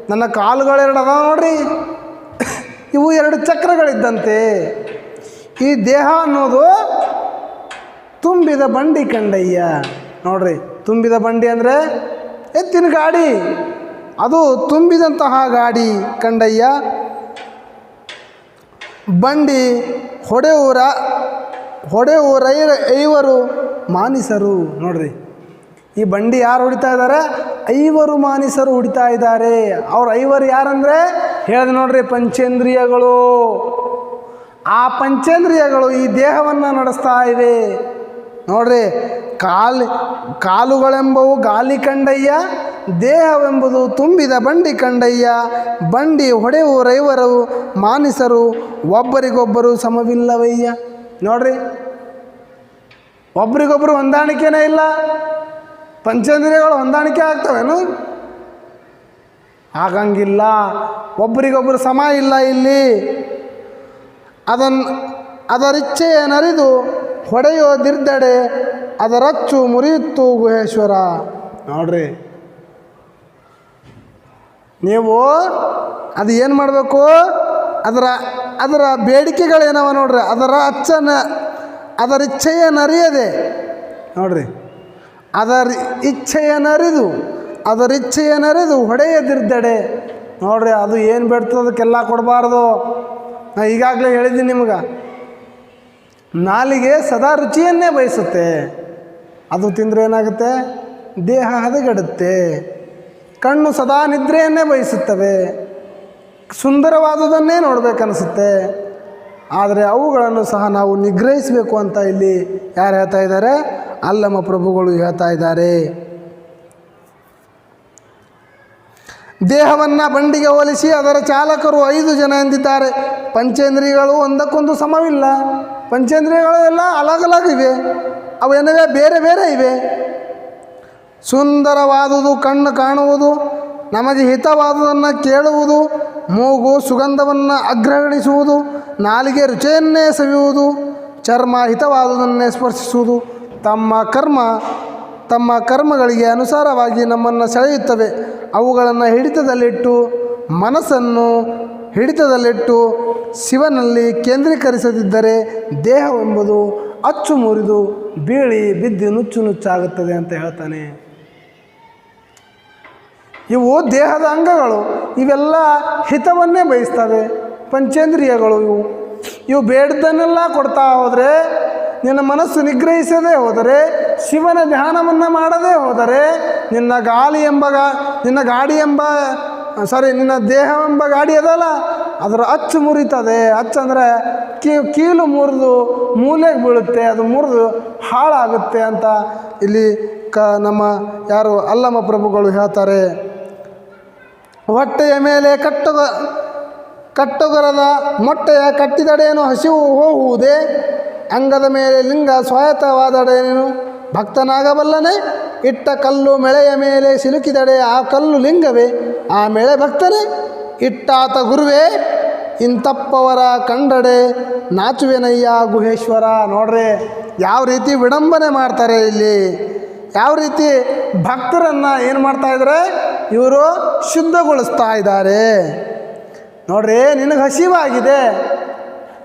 ನನ್ನ ಕಾಲುಗಳೆರಡು ಅದಾವ ನೋಡ್ರಿ, ಇವು ಎರಡು ಚಕ್ರಗಳಿದ್ದಂತೆ. ಈ ದೇಹ ಅನ್ನೋದು ತುಂಬಿದ ಬಂಡಿ ಕಂಡಯ್ಯ. ನೋಡ್ರಿ, ತುಂಬಿದ ಬಂಡಿ ಅಂದರೆ ಎತ್ತಿನ ಗಾಡಿ, ಅದು ತುಂಬಿದಂತಹ ಗಾಡಿ ಕಂಡಯ್ಯ. ಬಂಡಿ ಐವರು ಮಾನಿಸರು. ನೋಡ್ರಿ, ಈ ಬಂಡಿ ಯಾರು ಹೊಡಿತಾ ಇದ್ದಾರೆ? ಐವರು ಮಾನಿಸರು ಹೊಡಿತಾ ಇದ್ದಾರೆ. ಅವ್ರು ಐವರು ಯಾರಂದರೆ ಹೇಳಿದೆ ನೋಡ್ರಿ, ಪಂಚೇಂದ್ರಿಯಗಳು. ಆ ಪಂಚೇಂದ್ರಿಯಗಳು ಈ ದೇಹವನ್ನು ನಡೆಸ್ತಾ ಇವೆ. ನೋಡ್ರಿ, ಕಾಲುಗಳೆಂಬವು ಗಾಲಿ ಕಂಡಯ್ಯ, ದೇಹವೆಂಬುದು ತುಂಬಿದ ಬಂಡಿ ಕಂಡಯ್ಯ. ಬಂಡಿ ಹೊಡೆಯುವರೈವರು ಮಾನಿಸರು, ಒಬ್ಬರಿಗೊಬ್ಬರು ಸಮವಿಲ್ಲವಯ್ಯ. ನೋಡ್ರಿ, ಒಬ್ರಿಗೊಬ್ಬರು ಹೊಂದಾಣಿಕೆನೇ ಇಲ್ಲ. ಪಂಚೇಂದ್ರಿಯಗಳು ಹೊಂದಾಣಿಕೆ ಆಗ್ತವೇನು? ಆಗಂಗಿಲ್ಲ. ಒಬ್ಬರಿಗೊಬ್ಬರು ಸಮ ಇಲ್ಲ ಇಲ್ಲಿ. ಅದರಿಚ್ಛೆಯನ್ನರಿದು ಹೊಡೆಯೋದಿರ್ದಡೆ ಅದರಚ್ಚು ಮುರಿಯುತ್ತು ಗುಹೇಶ್ವರ. ನೋಡ್ರಿ, ನೀವು ಅದು ಏನು ಮಾಡಬೇಕು? ಅದರ ಬೇಡಿಕೆಗಳೇನವ ನೋಡ್ರಿ, ಅದರ ಇಚ್ಛೆಯನ್ನರಿಯದೆ ನೋಡ್ರಿ, ಅದರ ಇಚ್ಛೆಯನ್ನರಿದು ಹೊಡೆಯದಿರ್ದಡೆ. ನೋಡ್ರಿ, ಅದು ಏನು ಬೇಡ್ತದೆ ಅದಕ್ಕೆಲ್ಲ ಕೊಡಬಾರ್ದು. ನಾ ಈಗಾಗಲೇ ಹೇಳಿದ್ದೀನಿ ನಿಮ್ಗೆ, ನಾಲಿಗೆ ಸದಾ ರುಚಿಯನ್ನೇ ಬಯಸುತ್ತೆ. ಅದು ತಿಂದರೆ ಏನಾಗುತ್ತೆ? ದೇಹ ಹದಗೆಡುತ್ತೆ. ಕಣ್ಣು ಸದಾ ನಿದ್ರೆಯನ್ನೇ ಬಯಸುತ್ತವೆ, ಸುಂದರವಾದುದನ್ನೇ ನೋಡಬೇಕನ್ನಿಸುತ್ತೆ. ಆದರೆ ಅವುಗಳನ್ನು ಸಹ ನಾವು ನಿಗ್ರಹಿಸಬೇಕು ಅಂತ ಇಲ್ಲಿ ಯಾರು ಹೇಳ್ತಾ ಇದ್ದಾರೆ? ಅಲ್ಲಮ ಪ್ರಭುಗಳು ಹೇಳ್ತಾ ಇದ್ದಾರೆ. ದೇಹವನ್ನು ಬಂಡಿಗೆ ಹೋಲಿಸಿ ಅದರ ಚಾಲಕರು 5 ಜನ ಎಂದಿದ್ದಾರೆ. ಪಂಚೇಂದ್ರಿಯಗಳು ಒಂದಕ್ಕೊಂದು ಸಮವಿಲ್ಲ. ಪಂಚೇಂದ್ರಿಯಗಳು ಎಲ್ಲ ಅಲಗ್ ಇವೆ, ಅವೇನವೆ ಬೇರೆ ಬೇರೆ ಇವೆ. ಸುಂದರವಾದುದು ಕಣ್ಣು ಕಾಣುವುದು, ನಮಗೆ ಹಿತವಾದುದನ್ನು ಕೇಳುವುದು, ಮೂಗು ಸುಗಂಧವನ್ನು ಅಗ್ರಗಣಿಸುವುದು, ನಾಲಿಗೆ ರುಚಿಯನ್ನೇ ಸವಿಯುವುದು, ಚರ್ಮ ಹಿತವಾದುದನ್ನೇ ಸ್ಪರ್ಶಿಸುವುದು. ತಮ್ಮ ಕರ್ಮಗಳಿಗೆ ಅನುಸಾರವಾಗಿ ನಮ್ಮನ್ನು ಸೆಳೆಯುತ್ತವೆ. ಅವುಗಳನ್ನು ಮನಸ್ಸನ್ನು ಹಿಡಿತದಲ್ಲಿಟ್ಟು ಶಿವನಲ್ಲಿ ಕೇಂದ್ರೀಕರಿಸದಿದ್ದರೆ ದೇಹವೆಂಬುದು ಅಚ್ಚು ಮುರಿದು ಬೀಳಿ ಬಿದ್ದು ನುಚ್ಚಾಗುತ್ತದೆ ಅಂತ ಹೇಳ್ತಾನೆ. ಇವು ದೇಹದ ಅಂಗಗಳು, ಇವೆಲ್ಲ ಹಿತವನ್ನೇ ಬಯಸ್ತವೆ. ಪಂಚೇಂದ್ರಿಯಗಳು ಇವು ಬೇಡದನ್ನೆಲ್ಲ ಕೊಡ್ತಾ ಹೋದರೆ, ನಿನ್ನ ಮನಸ್ಸು ನಿಗ್ರಹಿಸದೇ ಹೋದರೆ, ಶಿವನ ಧ್ಯಾನವನ್ನು ಮಾಡದೇ ಹೋದರೆ, ನಿನ್ನ ದೇಹವೆಂಬ ಗಾಡಿ ಅದಲ್ಲ, ಅದರ ಅಚ್ಚು ಮುರಿತದೆ. ಅಚ್ಚಂದರೆ ಕೀಲು ಮುರಿದು ಮೂಲೆಗೆ ಬೀಳುತ್ತೆ, ಅದು ಮುರಿದು ಹಾಳಾಗುತ್ತೆ ಅಂತ ಇಲ್ಲಿ ನಮ್ಮ ಯಾರು ಅಲ್ಲಮ ಪ್ರಭುಗಳು ಹೇಳ್ತಾರೆ. ಹೊಟ್ಟೆಯ ಮೇಲೆ ಕಟ್ಟುಗರದ ಮೊಟ್ಟೆಯ ಕಟ್ಟಿದಡೇನು ಹಸಿವು ಹೋಗುವುದೇ, ಅಂಗದ ಮೇಲೆ ಲಿಂಗ ಸ್ವಾಯತ್ತವಾದಡೇನು ಭಕ್ತನಾಗಬಲ್ಲನೆ. ಇಟ್ಟ ಕಲ್ಲು ಮೆಳೆಯ ಮೇಲೆ ಸಿಲುಕಿದಡೆ ಆ ಕಲ್ಲು ಲಿಂಗವೇ, ಆ ಮೆಳೆ ಭಕ್ತನೇ. ಇಟ್ಟಾತ ಗುರುವೇ ಇಂತಪ್ಪವರ ಕಂಡಡೆ ನಾಚುವೆನಯ್ಯ ಗುಹೇಶ್ವರ. ನೋಡ್ರಿ, ಯಾವ ರೀತಿ ವಿಡಂಬನೆ ಮಾಡ್ತಾರೆ ಇಲ್ಲಿ, ಯಾವ ರೀತಿ ಭಕ್ತರನ್ನು ಏನು ಮಾಡ್ತಾ ಇದ್ದಾರೆ ಇವರು ಶುದ್ಧಗೊಳಿಸ್ತಾ ಇದ್ದಾರೆ. ನೋಡ್ರಿ, ನಿನಗೆ ಹಸಿವಾಗಿದೆ,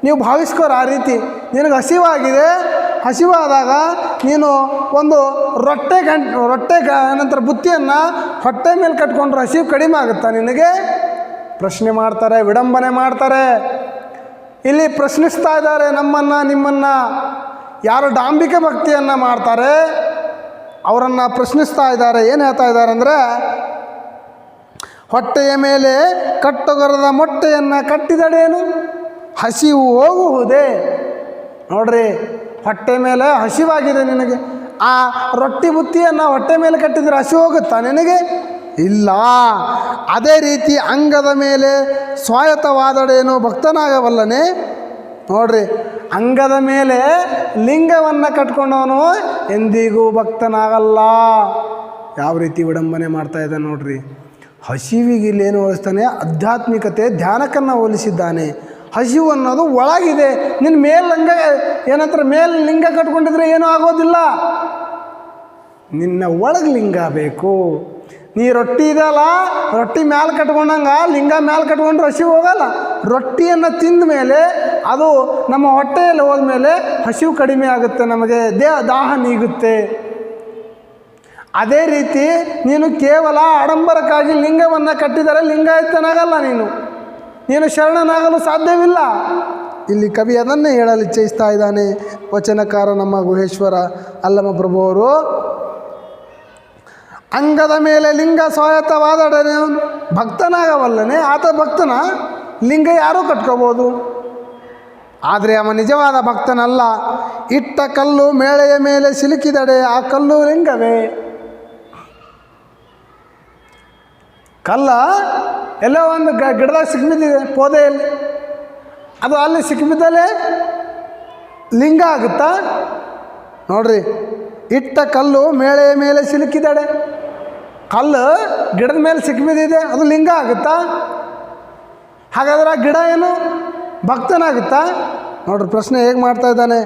ನೀವು ಭಾವಿಸ್ಕೋರ ಆ ರೀತಿ. ನಿನಗೆ ಹಸಿವಾಗಿದೆ, ಹಸಿವಾದಾಗ ನೀನು ಒಂದು ರೊಟ್ಟೆ ನಂತರ ಬುತ್ತಿಯನ್ನು ಹೊಟ್ಟೆ ಮೇಲೆ ಕಟ್ಕೊಂಡ್ರೆ ಹಸಿವು ಕಡಿಮೆ ಆಗುತ್ತಾ ನಿನಗೆ? ಪ್ರಶ್ನೆ ಮಾಡ್ತಾರೆ, ವಿಡಂಬನೆ ಮಾಡ್ತಾರೆ. ಇಲ್ಲಿ ಪ್ರಶ್ನಿಸ್ತಾ ಇದ್ದಾರೆ ನಿಮ್ಮನ್ನು. ಯಾರು ಡಾಂಬಿಕ ಭಕ್ತಿಯನ್ನು ಮಾಡ್ತಾರೆ ಅವರನ್ನು ಪ್ರಶ್ನಿಸ್ತಾ ಇದ್ದಾರೆ. ಏನು ಹೇಳ್ತಾ ಇದ್ದಾರೆ ಅಂದರೆ, ಹೊಟ್ಟೆಯ ಮೇಲೆ ಕಟ್ಟುಗರದ ಮೊಟ್ಟೆಯನ್ನು ಕಟ್ಟಿದಡೇನು ಹಸಿವು ಹೋಗುವುದೇ. ನೋಡ್ರಿ, ಹೊಟ್ಟೆ ಮೇಲೆ ಹಸಿವಾಗಿದೆ ನಿನಗೆ, ಆ ರೊಟ್ಟಿ ಬುತ್ತಿಯನ್ನು ಹೊಟ್ಟೆ ಮೇಲೆ ಕಟ್ಟಿದರೆ ಹಸಿ ಹೋಗುತ್ತಾ ನಿನಗೆ? ಇಲ್ಲ. ಅದೇ ರೀತಿ ಅಂಗದ ಮೇಲೆ ಸ್ವಾಯತ್ತವಾದಡೇನು ಭಕ್ತನಾಗವಲ್ಲನೆ. ನೋಡ್ರಿ, ಅಂಗದ ಮೇಲೆ ಲಿಂಗವನ್ನು ಕಟ್ಕೊಂಡವನು ಎಂದಿಗೂ ಭಕ್ತನಾಗಲ್ಲ. ಯಾವ ರೀತಿ ವಿಡಂಬನೆ ಮಾಡ್ತಾ ಇದ್ದಾನೆ ನೋಡ್ರಿ. ಹಸಿವಿಗೆ ಇಲ್ಲೇನು ಹೋಲಿಸ್ತಾನೆ? ಆಧ್ಯಾತ್ಮಿಕತೆ ಧ್ಯಾನಕ್ಕನ್ನು ಹೋಲಿಸಿದ್ದಾನೆ. ಹಸಿವು ಅನ್ನೋದು ಒಳಗಿದೆ. ನಿನ್ನ ಮೇಲಂಗ ಏನಂತಾರೆ, ಮೇಲೆ ಲಿಂಗ ಕಟ್ಕೊಂಡಿದ್ರೆ ಏನೂ ಆಗೋದಿಲ್ಲ. ನಿನ್ನ ಒಳಗೆ ಲಿಂಗ ಬೇಕು. ನೀ ರೊಟ್ಟಿ ಇದೆಯಲ್ಲ, ರೊಟ್ಟಿ ಮ್ಯಾಲೆ ಕಟ್ಕೊಂಡಂಗೆ ಲಿಂಗ ಮ್ಯಾಲೆ ಕಟ್ಕೊಂಡ್ರೆ ಹಸಿವು ಹೋಗಲ್ಲ. ರೊಟ್ಟಿಯನ್ನು ತಿಂದ ಮೇಲೆ ಅದು ನಮ್ಮ ಹೊಟ್ಟೆಯಲ್ಲಿ ಹೋದ್ಮೇಲೆ ಹಸಿವು ಕಡಿಮೆ ಆಗುತ್ತೆ, ನಮಗೆ ದಾಹ ನೀಗುತ್ತೆ. ಅದೇ ರೀತಿ ನೀನು ಕೇವಲ ಆಡಂಬರಕ್ಕಾಗಿ ಲಿಂಗವನ್ನು ಕಟ್ಟಿದರೆ ಲಿಂಗಾಯತನಾಗಲ್ಲ. ನೀನು ಶರಣನಾಗಲು ಸಾಧ್ಯವಿಲ್ಲ. ಇಲ್ಲಿ ಕವಿ ಅದನ್ನೇ ಹೇಳಲು ಇಚ್ಛಿಸ್ತಾ ಇದ್ದಾನೆ. ವಚನಕಾರ ನಮ್ಮ ಗುಹೇಶ್ವರ ಅಲ್ಲಮ ಪ್ರಭು ಅವರು, ಅಂಗದ ಮೇಲೆ ಲಿಂಗ ಸ್ವಾಯತ್ತವಾದಡನೆ ಭಕ್ತನಾಗವಲ್ಲನೆ. ಆತ ಭಕ್ತನ, ಲಿಂಗ ಯಾರೂ ಕಟ್ಕೋಬೋದು, ಆದರೆ ಅವ ನಿಜವಾದ ಭಕ್ತನಲ್ಲ. ಇಟ್ಟ ಕಲ್ಲು ಮೇಳೆಯ ಮೇಲೆ ಸಿಲುಕಿದಡೆ ಆ ಕಲ್ಲು ಲಿಂಗವೇ. ಕಲ್ಲ ಎಲ್ಲೋ ಒಂದು ಗಿಡದಾಗ ಸಿಕ್ಕಿಬಿದ್ದಿದೆ, ಪೋದೆಯಲ್ಲಿ, ಅದು ಅಲ್ಲಿ ಸಿಕ್ಕಿಬಿದ್ದಲೇ ಲಿಂಗ ಆಗುತ್ತಾ? ನೋಡ್ರಿ, ಇಟ್ಟ ಕಲ್ಲು ಮೇಳೆಯ ಮೇಲೆ ಸಿಲುಕಿದಡೆ, ಕಲ್ಲು ಗಿಡದ ಮೇಲೆ ಸಿಕ್ಕಿಬಿದ್ದಿದೆ, ಅದು ಲಿಂಗ ಆಗುತ್ತಾ? ಹಾಗಾದ್ರೆ ಆ ಗಿಡ ಏನು ಭಕ್ತನಾಗುತ್ತಾ? ನೋಡ್ರಿ, ಪ್ರಶ್ನೆ ಹೇಗೆ ಮಾಡ್ತಾ ಇದ್ದಾನೆ.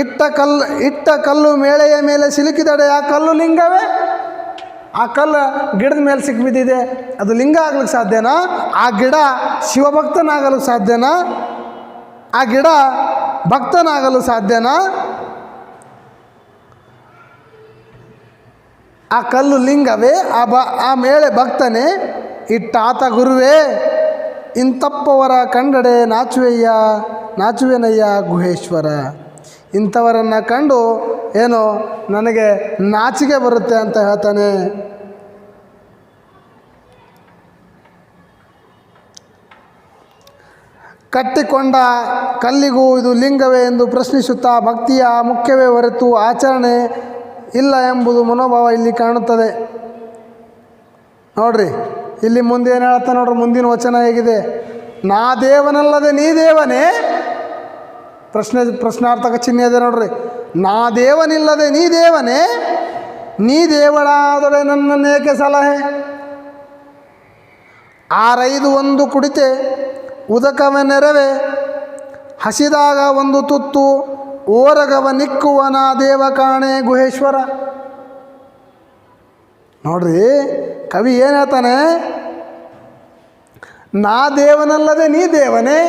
ಇಟ್ಟ ಕಲ್ಲು ಮೇಳೆಯ ಮೇಲೆ ಸಿಲುಕಿದಡೆ ಆ ಕಲ್ಲು ಲಿಂಗವೇ. ಆ ಕಲ್ಲು ಗಿಡದ ಮೇಲೆ ಸಿಕ್ಕಿಬಿದ್ದಿದೆ, ಅದು ಲಿಂಗ ಆಗ್ಲಿಕ್ಕೆ ಸಾಧ್ಯನಾ? ಆ ಗಿಡ ಶಿವಭಕ್ತನಾಗಲು ಸಾಧ್ಯನಾ? ಆ ಗಿಡ ಭಕ್ತನಾಗಲು ಸಾಧ್ಯನಾ? ಆ ಕಲ್ಲು ಲಿಂಗವೇ, ಆ ಮೇಳೆ ಭಕ್ತನೇ, ಇಟ್ಟಾತ ಗುರುವೇ. ಇಂಥಪ್ಪವರ ಕಂಡಡೆ ನಾಚುವೆನಯ್ಯ ಗುಹೇಶ್ವರ. ಇಂಥವರನ್ನು ಕಂಡು ಏನೋ ನನಗೆ ನಾಚಿಕೆ ಬರುತ್ತೆ ಅಂತ ಹೇಳ್ತಾನೆ. ಕಟ್ಟಿಕೊಂಡ ಕಲ್ಲಿಗೂ ಇದು ಲಿಂಗವೇ ಎಂದು ಪ್ರಶ್ನಿಸುತ್ತಾ ಭಕ್ತಿಯ ಮುಖ್ಯವೇ ಹೊರತು ಆಚರಣೆ ಇಲ್ಲ ಎಂಬುದು ಮನೋಭಾವ ಇಲ್ಲಿ ಕಾಣುತ್ತದೆ. ನೋಡ್ರಿ, ಇಲ್ಲಿ ಮುಂದೆ ಏನು ಹೇಳ್ತಾ ನೋಡ್ರಿ, ಮುಂದಿನ ವಚನ ಹೇಗಿದೆ. ನಾ ದೇವನಲ್ಲದೆ ನೀ ದೇವನೇ. ಪ್ರಶ್ನಾರ್ಥಕ ಚಿಹ್ನೆ ಇದೆ ನೋಡ್ರಿ. ನಾ ದೇವನಿಲ್ಲದೆ ನೀ ದೇವನೇ, ನೀ ದೇವಳಾದೊಡೆ ನನ್ನನ್ನೇಕೆ ಸಲಹೆ. ಆರೈದು ಒಂದು ಕುಡಿತೆ ಉದಕವ ನೆರವೆ, ಹಸಿದಾಗ ಒಂದು ತುತ್ತು ಓರಗವ ನಿಕ್ಕುವ ನಾ ದೇವ ಕಾಣೆ ಗುಹೇಶ್ವರ. ನೋಡ್ರಿ, ಕವಿ ಏನು ಹೇಳ್ತಾನೆ? ನಾ ದೇವನಲ್ಲದೆ ನೀ ದೇವನೇ.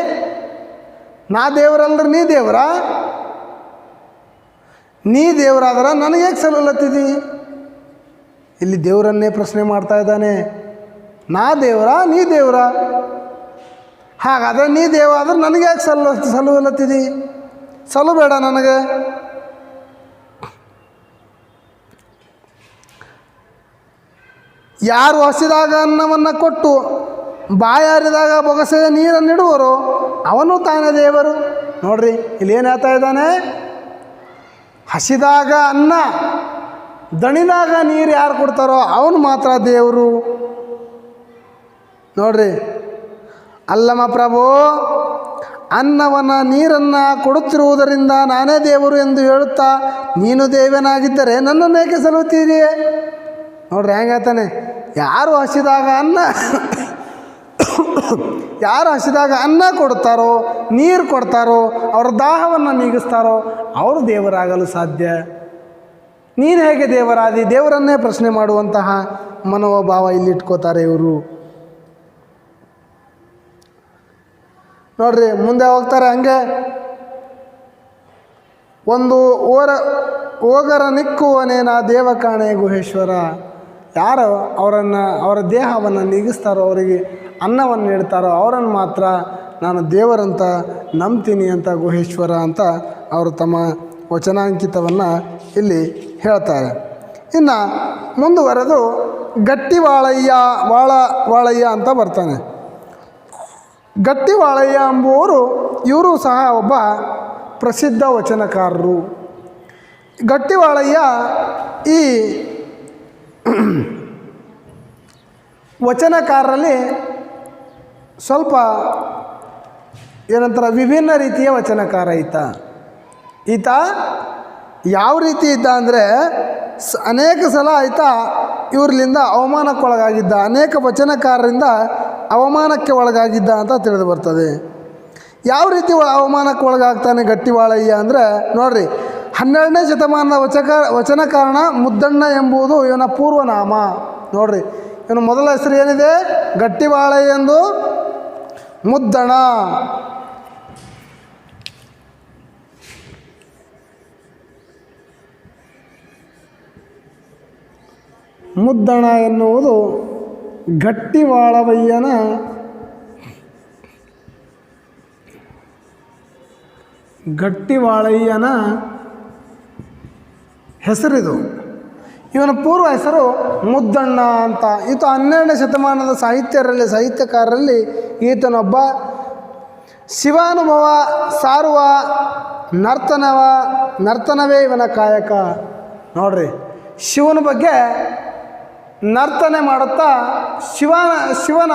ನಾ ದೇವರಲ್ಲದ್ರೆ ನೀ ದೇವರ? ನೀ ದೇವರಾದ್ರೆ ನನಗೆ ಹೇಗೆ ಸಲ್ಲತ್ತಿದ್ದಿ? ಇಲ್ಲಿ ದೇವರನ್ನೇ ಪ್ರಶ್ನೆ ಮಾಡ್ತಾ ಇದ್ದಾನೆ. ನಾ ದೇವರ, ನೀ ದೇವರ? ಹಾಗಾದರೆ ನೀ ದೇವ ಆದ್ರೆ ನನಗೆ ಯಾಕೆ ಸಲ್ಲುವಲ್ಲತ್ತಿದ್ದಿ? ಸಲ್ಲಬೇಡ ನನಗೆ. ಯಾರು ಹಸಿದಾಗ ಅನ್ನವನ್ನು ಕೊಟ್ಟು ಬಾಯಾರಿದಾಗ ಬೊಗಸೆಯ ನೀರನ್ನಿಡುವರೋ ಅವನು ತಾನೇ ದೇವರು. ನೋಡ್ರಿ, ಇಲ್ಲಿ ಏನು ಹೇಳ್ತಾ ಇದ್ದಾನೆ? ಹಸಿದಾಗ ಅನ್ನ, ದಣಿದಾಗ ನೀರು ಯಾರು ಕೊಡ್ತಾರೋ ಅವನು ಮಾತ್ರ ದೇವರು. ನೋಡ್ರಿ, ಅಲ್ಲಮ ಪ್ರಭು ಅನ್ನವನ್ನು ನೀರನ್ನು ಕೊಡುತ್ತಿರುವುದರಿಂದ ನಾನೇ ದೇವರು ಎಂದು ಹೇಳುತ್ತಾ ನೀನು ದೇವನಾಗಿದ್ದರೆ ನನ್ನನ್ನು ಏಕೆ ಸಲ್ಲುತ್ತೀರಿಯೇ? ನೋಡ್ರಿ ಹೆಂಗೆ ಹೇಳ್ತಾನೆ. ಯಾರು ಹಸಿದಾಗ ಅನ್ನ ಕೊಡ್ತಾರೋ, ನೀರು ಕೊಡ್ತಾರೋ, ಅವರ ದಾಹವನ್ನು ನೀಗಿಸ್ತಾರೋ ಅವರು ದೇವರಾಗಲು ಸಾಧ್ಯ. ನೀನು ಹೇಗೆ ದೇವರಾದಿ? ದೇವರನ್ನೇ ಪ್ರಶ್ನೆ ಮಾಡುವಂತಹ ಮನೋಭಾವ ಇಲ್ಲಿಟ್ಕೋತಾರೆ ಇವರು. ನೋಡ್ರಿ, ಮುಂದೆ ಹೋಗ್ತಾರೆ ಹಂಗೆ. ಒಂದು ಓಗರ ನಿಕ್ಕುವನೇನ ದೇವ ಕಾಣೆ ಗುಹೇಶ್ವರ. ಯಾರು ಅವರ ದೇಹವನ್ನು ನೀಗಿಸ್ತಾರೋ, ಅವರಿಗೆ ಅನ್ನವನ್ನು ನೀಡ್ತಾರೋ ಅವರನ್ನು ಮಾತ್ರ ನಾನು ದೇವರಂತ ನಂಬ್ತೀನಿ ಅಂತ ಗುಹೇಶ್ವರ ಅಂತ ಅವರು ತಮ್ಮ ವಚನಾಂಕಿತವನ್ನು ಇಲ್ಲಿ ಹೇಳ್ತಾರೆ. ಇನ್ನು ಮುಂದುವರೆದು ವಾಳಯ್ಯ ಅಂತ ಬರ್ತಾನೆ. ವಾಳಯ್ಯ ಎಂಬುವರು ಇವರು ಸಹ ಒಬ್ಬ ಪ್ರಸಿದ್ಧ ವಚನಕಾರರು. ಗಟ್ಟಿವಾಳಯ್ಯ ಈ ವಚನಕಾರರಲ್ಲಿ ಸ್ವಲ್ಪ ಏನಂತಾರೆ ವಿಭಿನ್ನ ರೀತಿಯ ವಚನಕಾರ ಈತ ಯಾವ ರೀತಿ ಇದ್ದ ಅಂದರೆ ಅನೇಕ ಸಲ ಇವ್ರಲಿಂದ ಅವಮಾನಕ್ಕೊಳಗಾಗಿದ್ದ, ಅನೇಕ ವಚನಕಾರರಿಂದ ಅವಮಾನಕ್ಕೆ ಒಳಗಾಗಿದ್ದ ಅಂತ ತಿಳಿದು ಬರ್ತದೆ. ಯಾವ ರೀತಿ ಅವಮಾನಕ್ಕೆ ಒಳಗಾಗ್ತಾನೆ ಗಟ್ಟಿವಾಳಯ್ಯ ಅಂದರೆ ನೋಡ್ರಿ, 12ನೇ ಶತಮಾನದ ವಚನಕಾರಣ ಮುದ್ದಣ್ಣ ಎಂಬುದು ಇವನ ಪೂರ್ವನಾಮ. ನೋಡ್ರಿ, ಇವನ ಮೊದಲ ಹೆಸರು ಏನಿದೆ? ಗಟ್ಟಿವಾಳಯ್ಯ ಎಂದು ಮುದ್ದಣ. ಮುದ್ದಣ ಎನ್ನುವುದು ಗಟ್ಟಿವಾಳಯ್ಯನ ಹೆಸರಿದು. ಇವನ ಪೂರ್ವ ಹೆಸರು ಮುದ್ದಣ್ಣ ಅಂತ. ಈತ 12ನೇ ಶತಮಾನದ ಸಾಹಿತ್ಯಕಾರರಲ್ಲಿ ಈತನೊಬ್ಬ. ಶಿವಾನುಭವ ಸಾರುವ ನರ್ತನವೇ ಇವನ ಕಾಯಕ. ನೋಡ್ರಿ, ಶಿವನ ಬಗ್ಗೆ ನರ್ತನೆ ಮಾಡುತ್ತಾ ಶಿವನ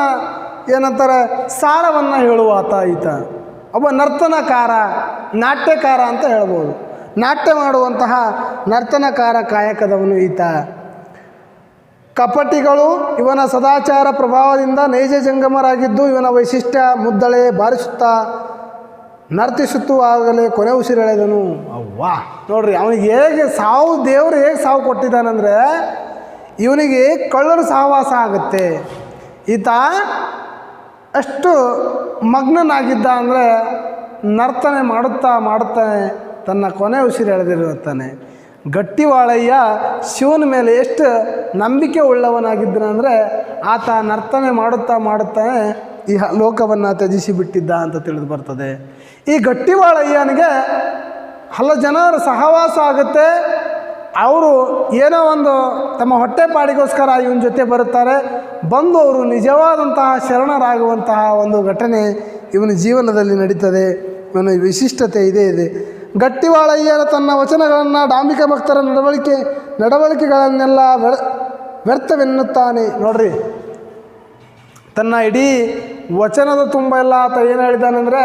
ಏನಂತಾರೆ ಸಾರವನ್ನು ಹೇಳುವಾತ ಈತ. ಒಬ್ಬ ನರ್ತನಕಾರ, ನಾಟ್ಯಕಾರ ಅಂತ ಹೇಳ್ಬೋದು. ನಾಟ್ಯ ಮಾಡುವಂತಹ ನರ್ತನಕಾರ ಕಾಯಕದವನು ಈತ. ಕಪಟಿಗಳು ಇವನ ಸದಾಚಾರ ಪ್ರಭಾವದಿಂದ ನೈಜ ಜಂಗಮರಾಗಿದ್ದು, ಇವನ ವೈಶಿಷ್ಟ್ಯ ಮುದ್ದಳೆ ಬಾರಿಸುತ್ತಾ ನರ್ತಿಸುತ್ತುವಾಗಲೇ ಕೊನೆ ಉಸಿರೆಳೆದನು. ಅವ್ವಾ, ನೋಡ್ರಿ, ಅವನಿಗೆ ದೇವರು ಹೇಗೆ ಸಾವು ಕೊಟ್ಟಿದ್ದಾನಂದರೆ, ಇವನಿಗೆ ಕಳ್ಳರ ಸಹವಾಸ ಆಗುತ್ತೆ. ಈತ ಅಷ್ಟು ಮಗ್ನನಾಗಿದ್ದ ಅಂದರೆ ನರ್ತನೆ ಮಾಡುತ್ತಾನೆ ತನ್ನ ಕೊನೆ ಉಸಿರೆಳೆದಿರುತ್ತಾನೆ. ಗಟ್ಟಿವಾಳಯ್ಯ ಶಿವನ ಮೇಲೆ ಎಷ್ಟು ನಂಬಿಕೆ ಉಳ್ಳವನಾಗಿದ್ದನಂದರೆ ಆತ ನರ್ತನೆ ಮಾಡುತ್ತಾನೆ ಈ ಲೋಕವನ್ನು ತ್ಯಜಿಸಿ ಬಿಟ್ಟಿದ್ದ ಅಂತ ತಿಳಿದು ಬರ್ತದೆ. ಈ ಗಟ್ಟಿವಾಳಯ್ಯನಿಗೆ ಹಲ ಜನರ ಸಹವಾಸ ಆಗುತ್ತೆ. ಅವರು ಏನೋ ಒಂದು ತಮ್ಮ ಹೊಟ್ಟೆಪಾಡಿಗೋಸ್ಕರ ಇವನ ಜೊತೆ ಬರುತ್ತಾರೆ. ಬಂದು ಅವರು ನಿಜವಾದಂತಹ ಶರಣರಾಗುವಂತಹ ಒಂದು ಘಟನೆ ಇವನ ಜೀವನದಲ್ಲಿ ನಡೀತದೆ. ಇವನ ವಿಶಿಷ್ಟತೆ ಇದೆ. ಗಟ್ಟಿವಾಳಯ್ಯನ ತನ್ನ ವಚನಗಳನ್ನು ಡಾಂಬಿಕ ಭಕ್ತರ ನಡವಳಿಕೆಗಳನ್ನೆಲ್ಲ ವ್ಯರ್ಥವೆನ್ನುತ್ತಾನೆ. ನೋಡ್ರಿ, ತನ್ನ ಇಡೀ ವಚನದ ತುಂಬ ಎಲ್ಲ ಆತ ಏನು ಹೇಳಿದಾನೆಂದರೆ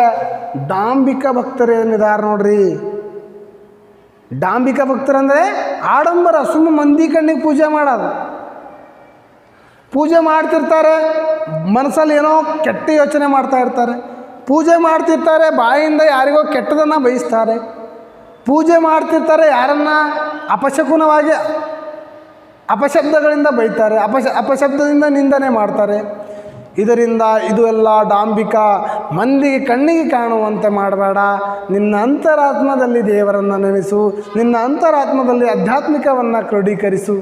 ಡಾಂಬಿಕ ಭಕ್ತರೇನಿದ್ದಾರೆ. ನೋಡ್ರಿ, ಡಾಂಬಿಕ ಭಕ್ತರಂದರೆ ಆಡಂಬರ, ಸುಮ್ಮ ಮಂದಿ ಕಣ್ಣಿಗೆ ಪೂಜೆ ಮಾಡೋದು. ಪೂಜೆ ಮಾಡ್ತಿರ್ತಾರೆ, ಮನಸ್ಸಲ್ಲಿ ಏನೋ ಕೆಟ್ಟ ಯೋಚನೆ ಮಾಡ್ತಾ ಇರ್ತಾರೆ. ಪೂಜೆ ಮಾಡ್ತಿರ್ತಾರೆ, ಬಾಯಿಂದ ಯಾರಿಗೋ ಕೆಟ್ಟದನ್ನು ಬಯಸ್ತಾರೆ. ಪೂಜೆ ಮಾಡ್ತಿರ್ತಾರೆ, ಯಾರನ್ನ ಅಪಶಕುನವಾಗಿ ಅಪಶಬ್ದಗಳಿಂದ ಬೈತಾರೆ, ಅಪಶಬ್ದದಿಂದ ನಿಂದನೆ ಮಾಡ್ತಾರೆ. ಇದರಿಂದ ಇದು ಎಲ್ಲ ಡಾಂಬಿಕ. ಮಂದಿಗೆ ಕಣ್ಣಿಗೆ ಕಾಣುವಂತೆ ಮಾಡಬೇಡ. ನಿನ್ನ ಅಂತರಾತ್ಮದಲ್ಲಿ ದೇವರನ್ನು ನೆನೆಸು. ನಿನ್ನ ಅಂತರಾತ್ಮದಲ್ಲಿ ಆಧ್ಯಾತ್ಮಿಕವನ್ನು ಕ್ರೋಢೀಕರಿಸು.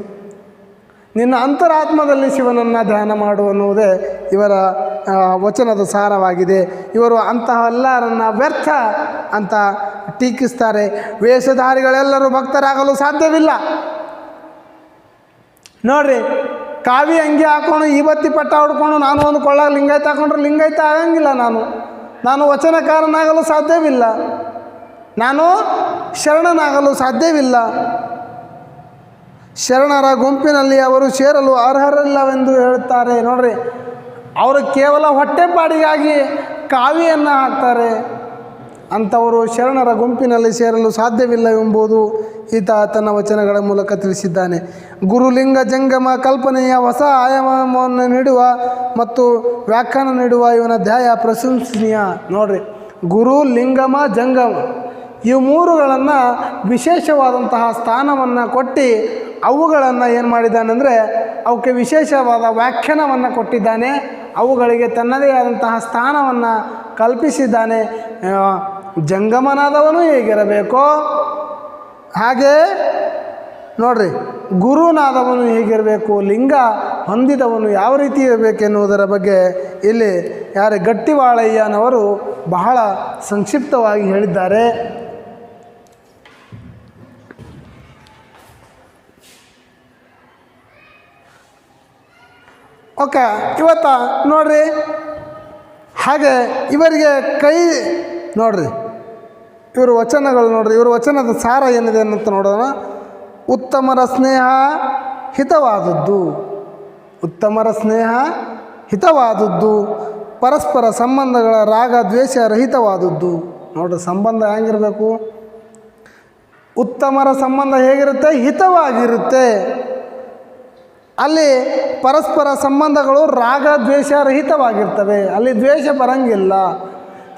ನಿನ್ನ ಅಂತರಾತ್ಮದಲ್ಲಿ ಶಿವನನ್ನು ಧ್ಯಾನ ಮಾಡು ಅನ್ನುವುದೇ ಇವರ ವಚನದ ಸಾರವಾಗಿದೆ. ಇವರು ಅಂತಹೆಲ್ಲರನ್ನು ವ್ಯರ್ಥ ಅಂತ ಟೀಕಿಸ್ತಾರೆ. ವೇಷಧಾರಿಗಳೆಲ್ಲರೂ ಭಕ್ತರಾಗಲು ಸಾಧ್ಯವಿಲ್ಲ. ನೋಡ್ರಿ, ಕಾವಿ ಅಂಗಿ ಹಾಕ್ಕೊಂಡು ಈ ಬತ್ತಿ ಪಟ್ಟ ಹೊಡ್ಕೊಂಡು ನಾನು ಒಂದು ಕೊಳ್ಳಾಗ ಲಿಂಗಾಯತ ಹಾಕೊಂಡ್ರೆ ಲಿಂಗಾಯತ ಆಗಂಗಿಲ್ಲ. ನಾನು ವಚನಕಾರನಾಗಲು ಸಾಧ್ಯವಿಲ್ಲ. ನಾನು ಶರಣನಾಗಲು ಸಾಧ್ಯವಿಲ್ಲ. ಶರಣರ ಗುಂಪಿನಲ್ಲಿ ಅವರು ಸೇರಲು ಅರ್ಹರಿಲ್ಲವೆಂದು ಹೇಳುತ್ತಾರೆ. ನೋಡ್ರಿ, ಅವರು ಕೇವಲ ಹೊಟ್ಟೆಪಾಡಿಗಾಗಿ ಕಾವಿಯನ್ನು ಹಾಕ್ತಾರೆ. ಅಂಥವರು ಶರಣರ ಗುಂಪಿನಲ್ಲಿ ಸೇರಲು ಸಾಧ್ಯವಿಲ್ಲ ಎಂಬುದು ಈತ ತನ್ನ ವಚನಗಳ ಮೂಲಕ ತಿಳಿಸಿದ್ದಾನೆ. ಗುರುಲಿಂಗ ಜಂಗಮ ಕಲ್ಪನೆಯ ಹೊಸ ಆಯಾಮವನ್ನು ನೀಡುವ ಮತ್ತು ವ್ಯಾಖ್ಯಾನ ನೀಡುವ ಇವನ ಧ್ಯಾಯ ಪ್ರಶಂಸನೀಯ. ನೋಡ್ರಿ, ಗುರು, ಲಿಂಗಮ, ಜಂಗಮ ಇವು ಮೂರುಗಳನ್ನು ವಿಶೇಷವಾದಂತಹ ಸ್ಥಾನವನ್ನು ಕೊಟ್ಟು ಅವುಗಳನ್ನು ಏನು ಮಾಡಿದ್ದಾನೆಂದರೆ ಅವಕ್ಕೆ ವಿಶೇಷವಾದ ವ್ಯಾಖ್ಯಾನವನ್ನು ಕೊಟ್ಟಿದ್ದಾನೆ. ಅವುಗಳಿಗೆ ತನ್ನದೇ ಆದಂತಹ ಸ್ಥಾನವನ್ನು ಕಲ್ಪಿಸಿದ್ದಾನೆ. ಜಂಗಮನಾದವನು ಹೇಗಿರಬೇಕೋ ಹಾಗೆ ನೋಡ್ರಿ, ಗುರುನಾದವನು ಹೇಗಿರಬೇಕು, ಲಿಂಗ ಹೊಂದಿದವನು ಯಾವ ರೀತಿ ಇರಬೇಕೆನ್ನುವುದರ ಬಗ್ಗೆ ಇಲ್ಲಿ ಗಟ್ಟಿವಾಳಯ್ಯನವರು ಬಹಳ ಸಂಕ್ಷಿಪ್ತವಾಗಿ ಹೇಳಿದ್ದಾರೆ. ಓಕೆ, ಇವತ್ತು ನೋಡ್ರಿ, ಹಾಗೆ ಇವರಿಗೆ ನೋಡ್ರಿ, ಇವರು ವಚನಗಳು ನೋಡ್ರಿ, ಇವರು ವಚನದ ಸಾರ ಏನಿದೆ ಅಂತ ನೋಡೋಣ. ಉತ್ತಮರ ಸ್ನೇಹ ಹಿತವಾದದ್ದು, ಉತ್ತಮರ ಸ್ನೇಹ ಹಿತವಾದದ್ದು, ಪರಸ್ಪರ ಸಂಬಂಧಗಳ ರಾಗ ದ್ವೇಷ ರಹಿತವಾದದ್ದು. ನೋಡ್ರಿ, ಸಂಬಂಧ ಹೆಂಗಿರಬೇಕು? ಉತ್ತಮರ ಸಂಬಂಧ ಹೇಗಿರುತ್ತೆ? ಹಿತವಾಗಿರುತ್ತೆ. ಅಲ್ಲಿ ಪರಸ್ಪರ ಸಂಬಂಧಗಳು ರಾಗ ದ್ವೇಷ ರಹಿತವಾಗಿರ್ತವೆ, ಅಲ್ಲಿ ದ್ವೇಷ ಬರಂಗಿಲ್ಲ.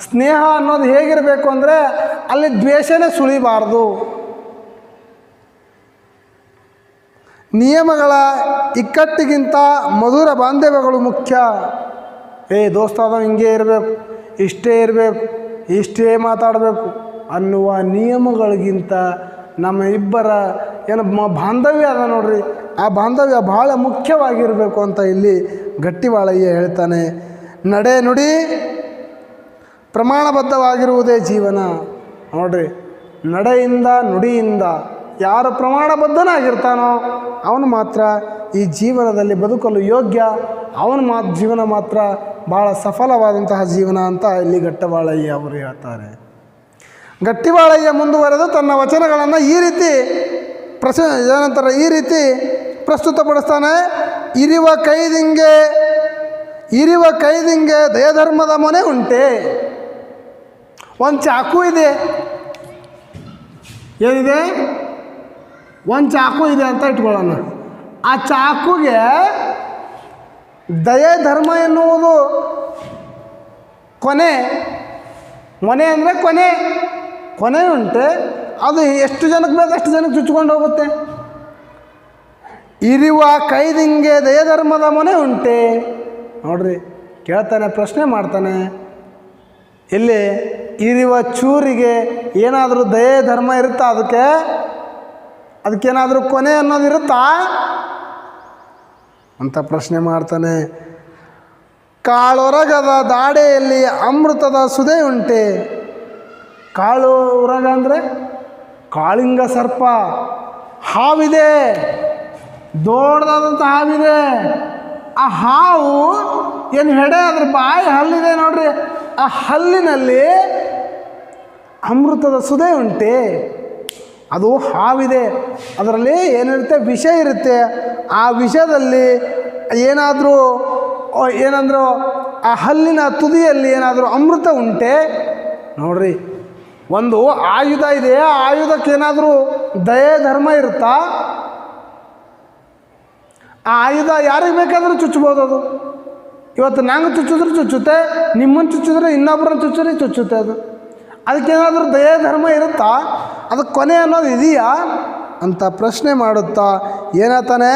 ಸ್ನೇಹ ಅನ್ನೋದು ಹೇಗಿರಬೇಕು ಅಂದರೆ ಅಲ್ಲಿ ದ್ವೇಷನೇ ಸುಳಿಬಾರ್ದು. ನಿಯಮಗಳ ಇಕ್ಕಟ್ಟಿಗಿಂತ ಮಧುರ ಬಾಂಧವ್ಯಗಳು ಮುಖ್ಯ. ದೋಸ್ತ ಅದ ಹಿಂಗೆ ಇರಬೇಕು, ಇಷ್ಟೇ ಇರಬೇಕು, ಇಷ್ಟೇ ಮಾತಾಡಬೇಕು ಅನ್ನುವ ನಿಯಮಗಳಿಗಿಂತ ನಮ್ಮ ಇಬ್ಬರ ಏನು ಬಾಂಧವ್ಯ ಅದ ನೋಡ್ರಿ, ಆ ಬಾಂಧವ್ಯ ಭಾಳ ಮುಖ್ಯವಾಗಿರಬೇಕು ಅಂತ ಇಲ್ಲಿ ಗಟ್ಟಿವಾಳಯ್ಯ ಹೇಳ್ತಾನೆ. ನಡೆ ನುಡಿ ಪ್ರಮಾಣಬದ್ಧವಾಗಿರುವುದೇ ಜೀವನ. ನೋಡ್ರಿ, ನಡೆಯಿಂದ ನುಡಿಯಿಂದ ಯಾರು ಪ್ರಮಾಣಬದ್ಧನಾಗಿರ್ತಾನೋ ಅವನು ಮಾತ್ರ ಈ ಜೀವನದಲ್ಲಿ ಬದುಕಲು ಯೋಗ್ಯ, ಅವನ ಜೀವನ ಮಾತ್ರ ಭಾಳ ಸಫಲವಾದಂತಹ ಜೀವನ ಅಂತ ಇಲ್ಲಿ ಗಟ್ಟಿವಾಳಯ್ಯ ಅವರು ಹೇಳ್ತಾರೆ. ಗಟ್ಟಿವಾಳಯ್ಯ ಮುಂದುವರೆದು ತನ್ನ ವಚನಗಳನ್ನು ಈ ರೀತಿ ಪ್ರಸ್ತುತಪಡಿಸ್ತಾನೆ. ಇರುವ ಕೈದಿಂಗೆ ದಯಧರ್ಮದ ಮೊನೆ ಉಂಟೆ. ಒಂದು ಚಾಕು ಇದೆ, ಏನಿದೆ? ಒಂದು ಚಾಕು ಇದೆ ಅಂತ ಇಟ್ಕೊಳ್ಳೋಣ. ಆ ಚಾಕುಗೆ ದಯೆ ಧರ್ಮ ಎನ್ನುವುದು ಮೊನೆ ಅಂದರೆ ಕೊನೆ ಉಂಟೆ. ಅದು ಎಷ್ಟು ಜನಕ್ಕೆ ಬೇಕು ಅಷ್ಟು ಜನಕ್ಕೆ ಚುಚ್ಕೊಂಡು ಹೋಗುತ್ತೆ. ಇರುವ ಕೈದಿಂಗೆ ದಯಧರ್ಮದ ಮೊನೆ ಉಂಟೆ. ನೋಡ್ರಿ, ಕೇಳ್ತಾನೆ, ಪ್ರಶ್ನೆ ಮಾಡ್ತಾನೆ. ಇಲ್ಲಿ ಇರುವ ಚೂರಿಗೆ ಏನಾದರೂ ದಯೆ ಧರ್ಮ ಇರುತ್ತಾ? ಅದಕ್ಕೇನಾದರೂ ಕೊನೆ ಅನ್ನೋದು ಇರುತ್ತಾ ಅಂತ ಪ್ರಶ್ನೆ ಮಾಡ್ತಾನೆ. ಕಾಳೊರಗದ ದಾಡೆಯಲ್ಲಿ ಅಮೃತದ ಸುದೆ ಉಂಟೆ. ಕಾಳು ಉರಗ ಅಂದರೆ ಕಾಳಿಂಗ ಸರ್ಪ, ಹಾವಿದೆ, ದೊಡ್ಡದಾದಂಥ ಹಾವಿದೆ. ಆ ಹಾವು ಏನು ಹೆಡೆ, ಅದ್ರ ಬಾಯಿ ಹಲ್ಲಿದೆ ನೋಡ್ರಿ, ಆ ಹಲ್ಲಿನಲ್ಲಿ ಅಮೃತದ ಸುದೆ ಉಂಟೆ. ಅದು ಹಾವಿದೆ, ಅದರಲ್ಲಿ ಏನಿರುತ್ತೆ? ವಿಷ ಇರುತ್ತೆ. ಆ ವಿಷದಲ್ಲಿ ಏನಾದರೂ ಆ ಹಲ್ಲಿನ ತುದಿಯಲ್ಲಿ ಏನಾದರೂ ಅಮೃತ ಉಂಟೆ. ನೋಡ್ರಿ, ಒಂದು ಆಯುಧ ಇದೆ, ಆ ಆಯುಧಕ್ಕೆ ಏನಾದರೂ ದಯೆ ಧರ್ಮ ಇರುತ್ತಾ? ಆ ಆಯುಧ ಯಾರಿಗೆ ಬೇಕಾದರೂ ಚುಚ್ಚಬೋದು. ಅದು ಇವತ್ತು ನಂಗೆ ಚುಚ್ಚಿದ್ರೆ ಚುಚ್ಚುತ್ತೆ, ನಿಮ್ಮನ್ನು ಚುಚ್ಚಿದ್ರೆ ಇನ್ನೊಬ್ಬರನ್ನು ಚುಚ್ಚುತ್ತೆ. ಅದಕ್ಕೇನಾದರೂ ದಯೆ ಧರ್ಮ ಇರುತ್ತಾ? ಅದಕ್ಕೆ ಕೊನೆ ಅನ್ನೋದು ಇದೆಯಾ ಅಂತ ಪ್ರಶ್ನೆ ಮಾಡುತ್ತಾ ಏನತಾನೆ?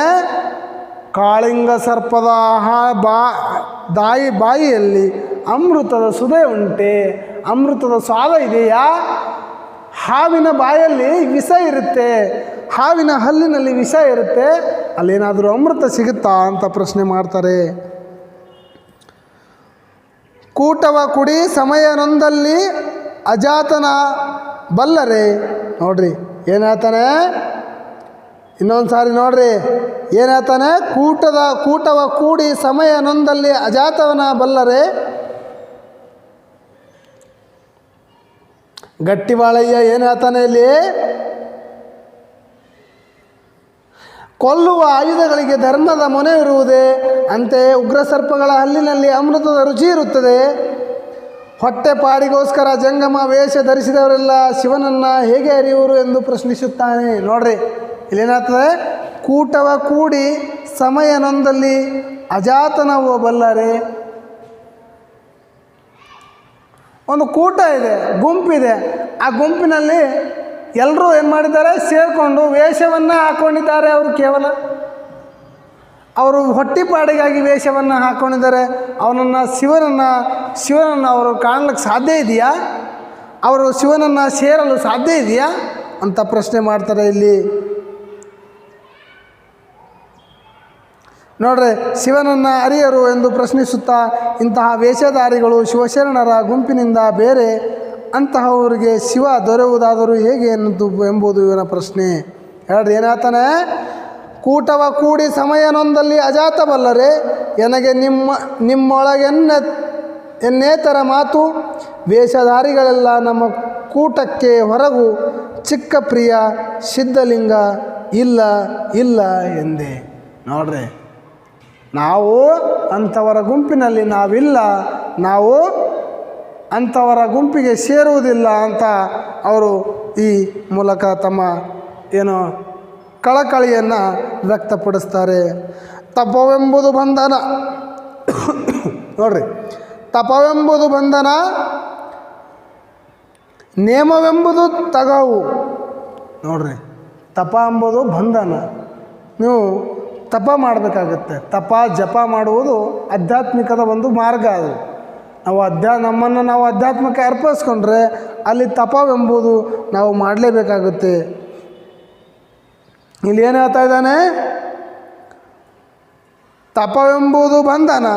ಕಾಳಿಂಗ ಸರ್ಪದ ಬಾಯಿಯಲ್ಲಿ ಅಮೃತದ ಸುದೆ ಉಂಟೆ. ಅಮೃತದ ಸ್ವಾದ ಇದೆಯಾ? ಹಾವಿನ ಬಾಯಲ್ಲಿ ವಿಷ ಇರುತ್ತೆ, ಹಾವಿನ ಹಲ್ಲಿನಲ್ಲಿ ವಿಷ ಇರುತ್ತೆ, ಅಲ್ಲೇನಾದರೂ ಅಮೃತ ಸಿಗುತ್ತಾ ಅಂತ ಪ್ರಶ್ನೆ ಮಾಡ್ತಾರೆ. ಕೂಟವ ಕುಡಿ ಸಮಯನೊಂದಲ್ಲಿ ಅಜಾತನ ಬಲ್ಲರೆ. ನೋಡ್ರಿ, ಏನು ಹೇಳ್ತಾನೆ? ಇನ್ನೊಂದು ಸಾರಿ ನೋಡ್ರಿ, ಏನು ಹೇಳ್ತಾನೆ? ಕೂಟವ ಕೂಡಿ ಸಮಯನೊಂದಲ್ಲಿ ಅಜಾತವನ ಬಲ್ಲರೆ. ಗಟ್ಟಿವಾಳಯ್ಯ ಏನು ಹೇಳ್ತಾನೆ ಇಲ್ಲಿ? ಕೊಲ್ಲುವ ಆಯುಧಗಳಿಗೆ ಧರ್ಮದ ಮೊನೆ ಇರುವುದೇ, ಅಂತೆಯೇ ಉಗ್ರ ಸರ್ಪಗಳ ಹಲ್ಲಿನಲ್ಲಿ ಅಮೃತದ ರುಚಿ ಇರುತ್ತದೆ. ಹೊಟ್ಟೆ ಪಾಡಿಗೋಸ್ಕರ ಜಂಗಮ ವೇಷ ಧರಿಸಿದವರೆಲ್ಲ ಶಿವನನ್ನು ಹೇಗೆ ಅರಿಯುವರು ಎಂದು ಪ್ರಶ್ನಿಸುತ್ತಾನೆ. ನೋಡ್ರಿ, ಇಲ್ಲೇನಾಗ್ತದೆ? ಕೂಟವ ಕೂಡಿ ಸಮಯನೊಂದಲ್ಲಿ ಅಜಾತನವೋ ಬಲ್ಲರೆ. ಒಂದು ಕೂಟ ಇದೆ, ಗುಂಪಿದೆ. ಆ ಗುಂಪಿನಲ್ಲಿ ಎಲ್ಲರೂ ಏನು ಮಾಡಿದ್ದಾರೆ? ಸೇರಿಕೊಂಡು ವೇಷವನ್ನು ಹಾಕ್ಕೊಂಡಿದ್ದಾರೆ. ಕೇವಲ ಅವರು ಹೊಟ್ಟಿಪಾಡಿಗಾಗಿ ವೇಷವನ್ನು ಹಾಕ್ಕೊಂಡಿದ್ದಾರೆ. ಶಿವನನ್ನು ಅವರು ಕಾಣಲಿಕ್ಕೆ ಸಾಧ್ಯ ಇದೆಯಾ? ಅವರು ಶಿವನನ್ನು ಸೇರಲು ಸಾಧ್ಯ ಇದೆಯಾ ಅಂತ ಪ್ರಶ್ನೆ ಮಾಡ್ತಾರೆ ಇಲ್ಲಿ. ನೋಡ್ರಿ, ಶಿವನನ್ನು ಅರಿಯರು ಎಂದು ಪ್ರಶ್ನಿಸುತ್ತಾ ಇಂತಹ ವೇಷಧಾರಿಗಳು ಶಿವಶರಣರ ಗುಂಪಿನಿಂದ ಬೇರೆ, ಅಂತಹವರಿಗೆ ಶಿವ ದೊರೆಯುವುದಾದರೂ ಹೇಗೆ ಎಂಬುದು ಇವನ ಪ್ರಶ್ನೆ. ಹೇಳ್ರಿ, ಏನಾಗ್ತಾನೆ? ಕೂಟವ ಕೂಡಿ ಸಮಯನೊಂದಲ್ಲಿ ಅಜಾತ ಬಲ್ಲರೆ. ನನಗೆ ನಿಮ್ಮೊಳಗೆನ್ನೇತರ ಮಾತು. ವೇಷಧಾರಿಗಳೆಲ್ಲ ನಮ್ಮ ಕೂಟಕ್ಕೆ ಹೊರಗು ಚಿಕ್ಕ ಪ್ರಿಯ ಸಿದ್ಧಲಿಂಗ ಇಲ್ಲ ಇಲ್ಲ ಎಂದೆ. ನೋಡ್ರಿ, ನಾವು ಅಂಥವರ ಗುಂಪಿನಲ್ಲಿ ನಾವಿಲ್ಲ, ನಾವು ಅಂಥವರ ಗುಂಪಿಗೆ ಸೇರುವುದಿಲ್ಲ ಅಂತ ಅವರು ಈ ಮೂಲಕ ತಮ್ಮ ಏನು ಕಳಕಳಿಯನ್ನು ವ್ಯಕ್ತಪಡಿಸ್ತಾರೆ. ತಪವೆಂಬುದು ಬಂಧನ. ನೋಡ್ರಿ, ತಪವೆಂಬುದು ಬಂಧನ, ನೇಮವೆಂಬುದು ತಗವು. ನೋಡ್ರಿ, ತಪ ಎಂಬುದು ಬಂಧನ. ನೀವು ತಪ ಮಾಡಬೇಕಾಗತ್ತೆ. ತಪ ಜಪ ಮಾಡುವುದು ಆಧ್ಯಾತ್ಮಿಕದ ಒಂದು ಮಾರ್ಗ. ಅದು ನಮ್ಮನ್ನು ನಾವು ಅಧ್ಯಾತ್ಮಕ್ಕೆ ಅರ್ಪಿಸ್ಕೊಂಡ್ರೆ ಅಲ್ಲಿ ತಪವೆಂಬುದು ನಾವು ಮಾಡಲೇಬೇಕಾಗುತ್ತೆ. ಇಲ್ಲಿ ಏನು ಹೇಳ್ತಾ ಇದ್ದಾನೆ? ತಪವೆಂಬುದು ಬಂಧನ,